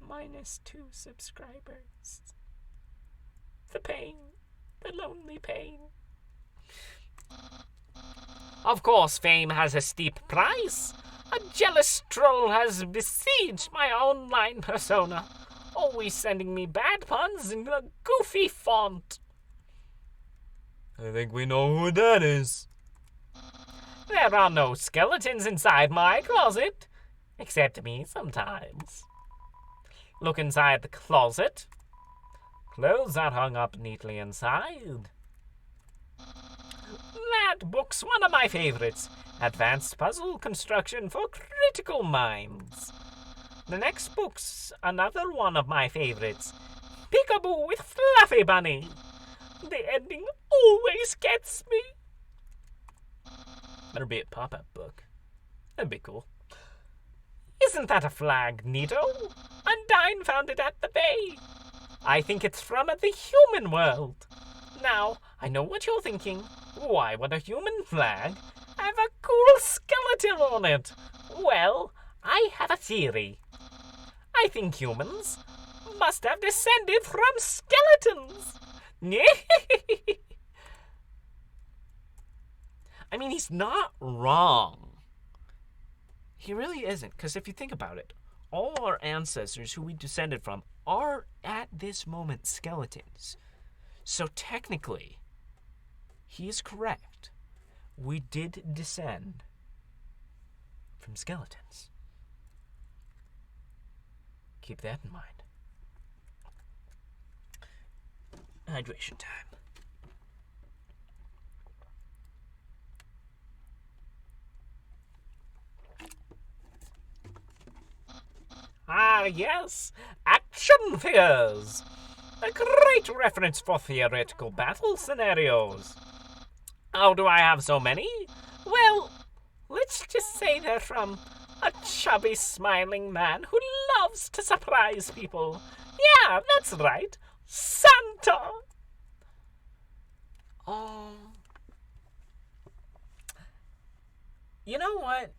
-2 subscribers. The pain. The lonely pain. Of course, fame has a steep price. A jealous troll has besieged my online persona, always sending me bad puns in a goofy font. I think we know who that is. There are no skeletons inside my closet, except me sometimes. Look inside the closet. Clothes are hung up neatly inside. That book's one of my favorites. Advanced puzzle construction for critical minds. The next book's another one of my favorites. Peekaboo with Fluffy Bunny. The ending always gets me. Better be a pop-up book. That'd be cool. Isn't that a flag, Nito? Undyne found it at the bay. I think it's from the human world. Now, I know what you're thinking. Why would a human flag have a cool skeleton on it? Well, I have a theory. I think humans must have descended from skeletons. I mean, he's not wrong. He really isn't, because if you think about it, all our ancestors who we descended from are, at this moment, skeletons. So technically, he is correct. We did descend from skeletons. Keep that in mind. Hydration time. Ah, yes, action figures. A great reference for theoretical battle scenarios. How do I have so many? Well, let's just say they're from a chubby, smiling man who loves to surprise people. Yeah, that's right. Santa! You know what?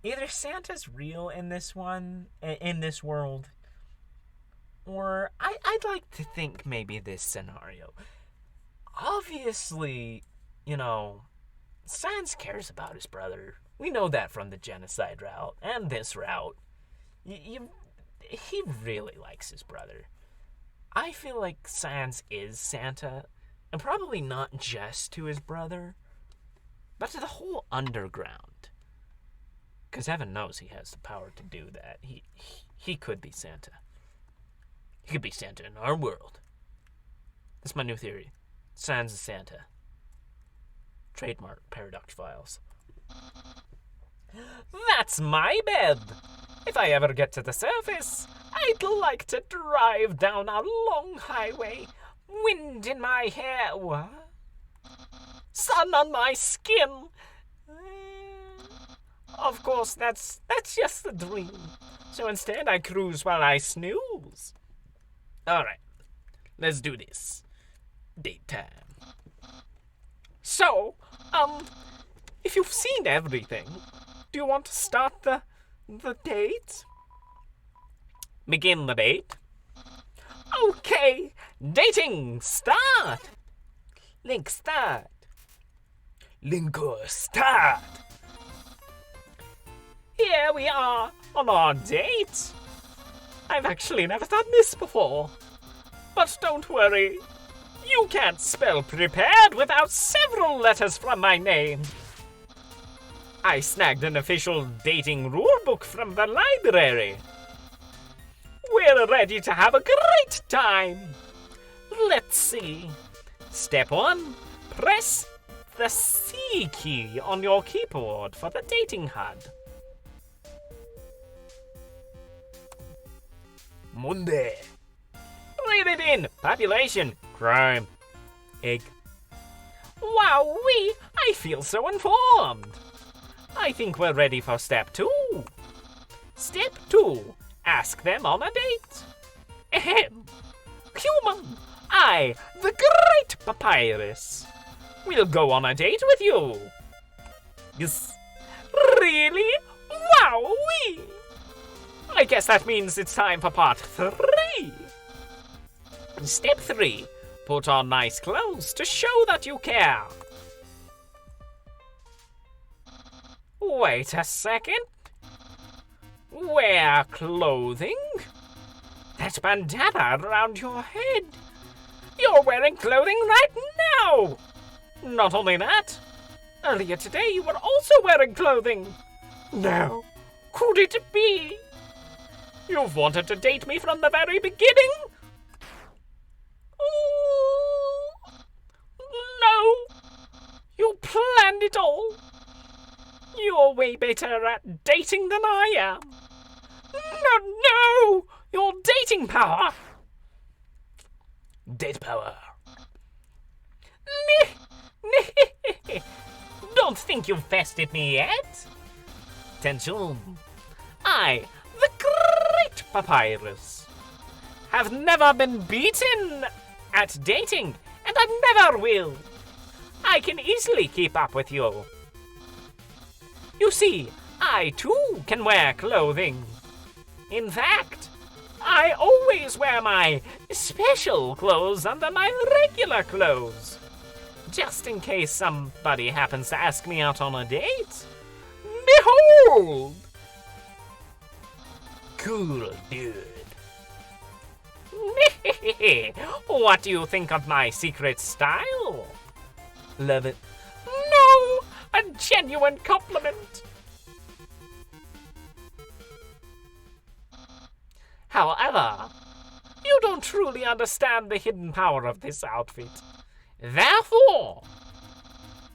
Either Santa's real in this world, or I'd like to think maybe this scenario. Obviously, Sans cares about his brother. We know that from the genocide route and this route. He really likes his brother. I feel like Sans is Santa, and probably not just to his brother, but to the whole underground. Because heaven knows he has the power to do that. He could be Santa. He could be Santa in our world. That's my new theory. Sans is Santa. Trademark Paradox Files. That's my bed. If I ever get to the surface, I'd like to drive down a long highway. Wind in my hair. What? Sun on my skin. Of course, that's just a dream. So instead, I cruise while I snooze. All right, let's do this. Date time. So, if you've seen everything, do you want to start the date? Begin the date. Okay, dating, start. Link, start. Linker, start! Here we are on our date. I've actually never done this before. But don't worry. You can't spell prepared without several letters from my name. I snagged an official dating rulebook from the library. We're ready to have a great time. Let's see. Step 1. Press the C key on your keyboard for the dating HUD. Monday. Read it in. Population. Crime. Egg. Wowee! I feel so informed. I think we're ready for step 2. Step 2. Ask them on a date. Ahem. Human, I, the great Papyrus, will go on a date with you. Yes. Really? Wowee! I guess that means it's time for part 3. Step 3. Put on nice clothes to show that you care. Wait a second. Wear clothing? That bandana around your head. You're wearing clothing right now! Not only that, earlier today you were also wearing clothing. No, could it be? You've wanted to date me from the very beginning? Ooh, no, you planned it all. You're way better at dating than I am. No, your dating power. Date power. Don't think you've bested me yet. Attention. I, the great Papyrus, have never been beaten at dating, and I never will. I can easily keep up with you. You see, I too can wear clothing. In fact, I always wear my special clothes under my regular clothes, just in case somebody happens to ask me out on a date. Behold! Cool, dude. What do you think of my secret style? Love it. No, a genuine compliment. However, you don't truly understand the hidden power of this outfit. Therefore,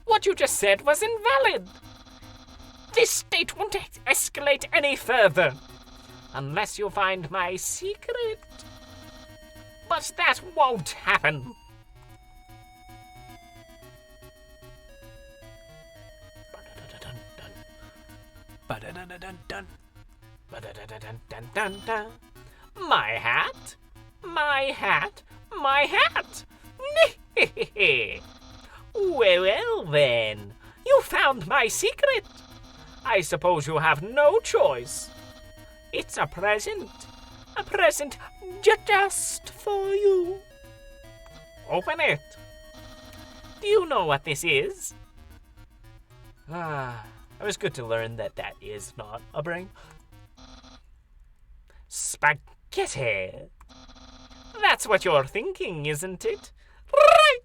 what you just said was invalid. This date won't escalate any further unless you find my secret. But that won't happen. My hat, my hat, my hat. Well then, you found my secret. I suppose you have no choice. It's a present just for you. Open it. Do you know what this is? It was good to learn that that is not a brain. Spaghetti. That's what you're thinking, isn't it? Right.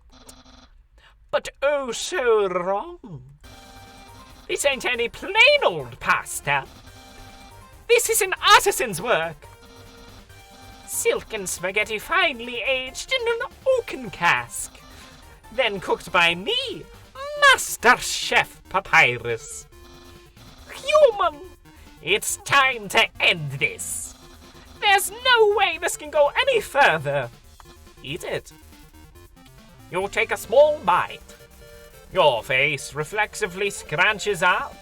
But oh so wrong. This ain't any plain old pasta. This is an artisan's work. Silken spaghetti finely aged in an oaken cask. Then cooked by me, Master Chef Papyrus. Human, it's time to end this. There's no way this can go any further. Eat it. You'll take a small bite. Your face reflexively scrunches up.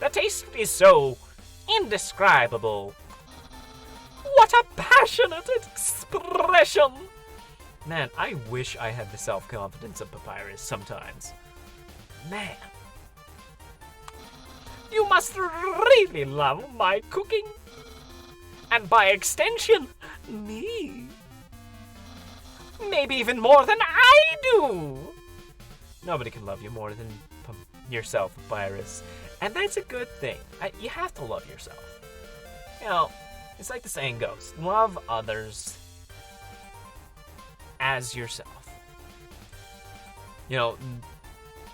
The taste is so indescribable. What a passionate expression! Man, I wish I had the self-confidence of Papyrus sometimes. Man. You must really love my cooking. And by extension, me. Maybe even more than I do. Nobody can love you more than yourself, Papyrus. And that's a good thing. You have to love yourself. You know, it's like the saying goes, love others as yourself. You know,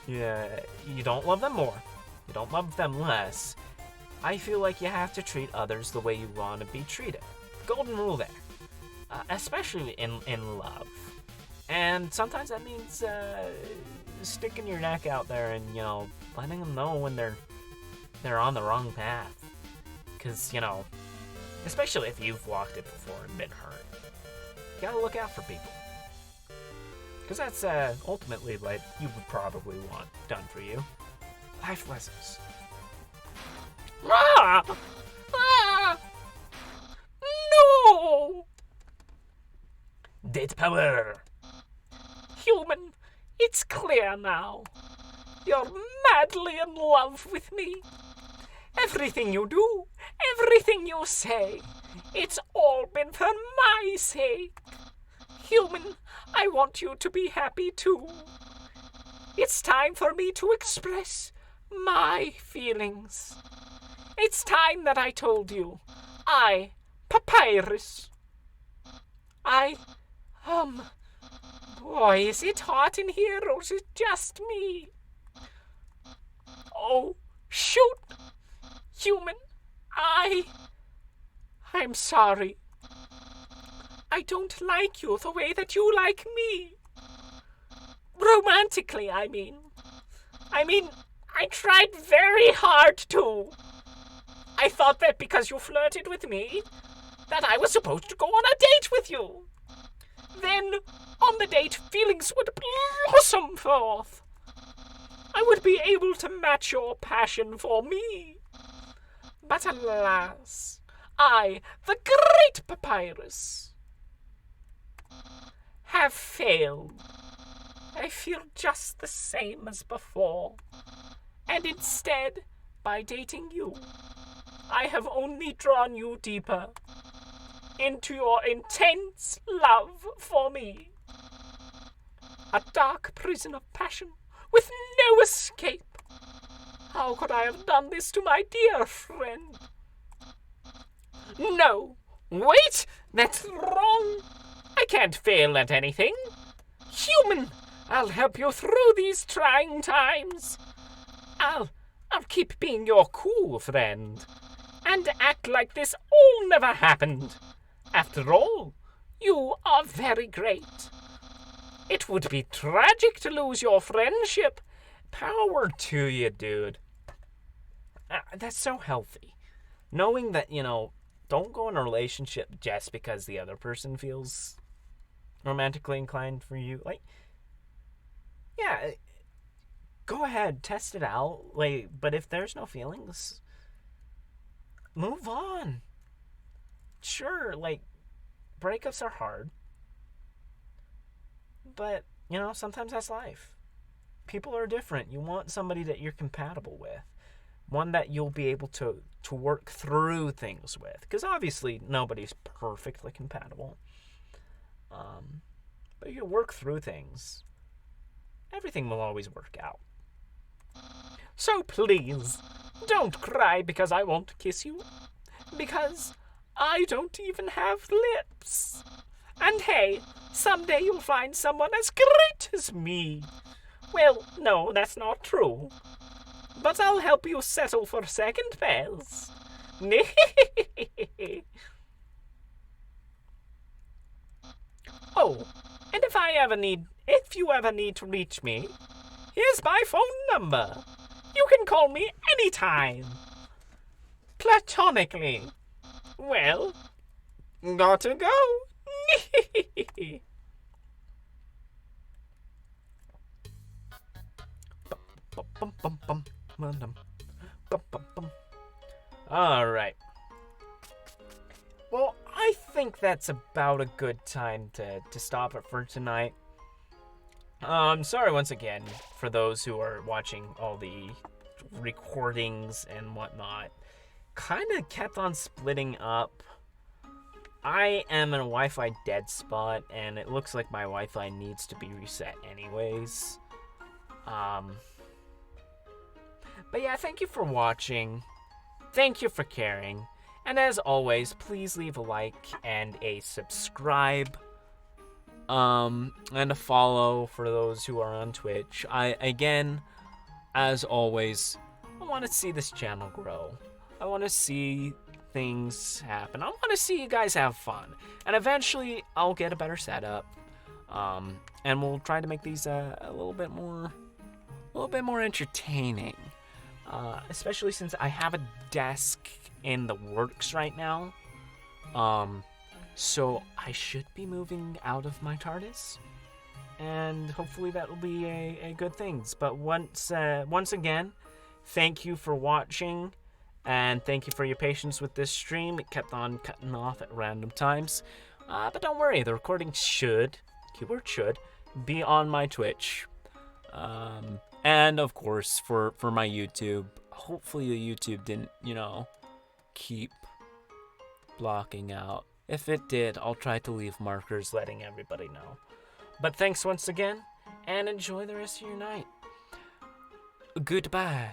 you don't love them more. You don't love them less. I feel like you have to treat others the way you want to be treated. Golden rule there. Especially in love. And sometimes that means sticking your neck out there and, you know, letting them know when they're on the wrong path. Because, you know, especially if you've walked it before and been hurt, you gotta look out for people. Because that's ultimately what you would probably want done for you. Life lessons. Ah! Ah! No! Death power! Human, it's clear now. You're madly in love with me. Everything you do, everything you say, it's all been for my sake. Human, I want you to be happy too. It's time for me to express my feelings. It's time that I told you. Papyrus. Boy, is it hot in here or is it just me? Oh, shoot! Human, I'm sorry. I don't like you the way that you like me. Romantically, I mean. I tried very hard to. I thought that because you flirted with me, that I was supposed to go on a date with you. Then, on the date, feelings would blossom forth. I would be able to match your passion for me. But alas, I, the great Papyrus, have failed. I feel just the same as before. And instead, by dating you, I have only drawn you deeper into your intense love for me. A dark prison of passion with no escape. How could I have done this to my dear friend? No, wait, that's wrong. I can't fail at anything. Human, I'll help you through these trying times. I'll keep being your cool friend and act like this all never happened. After all, you are very great. It would be tragic to lose your friendship. Power to you, dude. That's so healthy. Knowing that, don't go in a relationship just because the other person feels romantically inclined for you. Like, yeah, go ahead, test it out. Like, but if there's no feelings, move on. Sure, like, breakups are hard. But, sometimes that's life. People are different. You want somebody that you're compatible with. One that you'll be able to work through things with. Because obviously nobody's perfectly compatible. But you work through things. Everything will always work out. So please, don't cry because I won't kiss you. Because I don't even have lips. And hey, someday you'll find someone as great as me. Well, no, that's not true. But I'll help you settle for second best. Oh, and if you ever need to reach me, here's my phone number. You can call me anytime. Platonically. Well, gotta go. All right. Well, I think that's about a good time to stop it for tonight. Sorry once again for those who are watching all the recordings and whatnot. Kind of kept on splitting up. I am in a Wi-Fi dead spot, and it looks like my Wi-Fi needs to be reset anyways. But yeah, thank you for watching. Thank you for caring. And as always, please leave a like and a subscribe. And a follow for those who are on Twitch. Again, as always, I want to see this channel grow. I want to see things happen. I want to see you guys have fun. And eventually, I'll get a better setup. And we'll try to make these a little bit more entertaining. Especially since I have a desk in the works right now. So I should be moving out of my TARDIS. And hopefully that will be a good thing. But once again, thank you for watching. And thank you for your patience with this stream. It kept on cutting off at random times. But don't worry, the recording should, keyword should, be on my Twitch. And of course, for my YouTube, hopefully the YouTube didn't, keep blocking out. If it did, I'll try to leave markers letting everybody know. But thanks once again, and enjoy the rest of your night. Goodbye.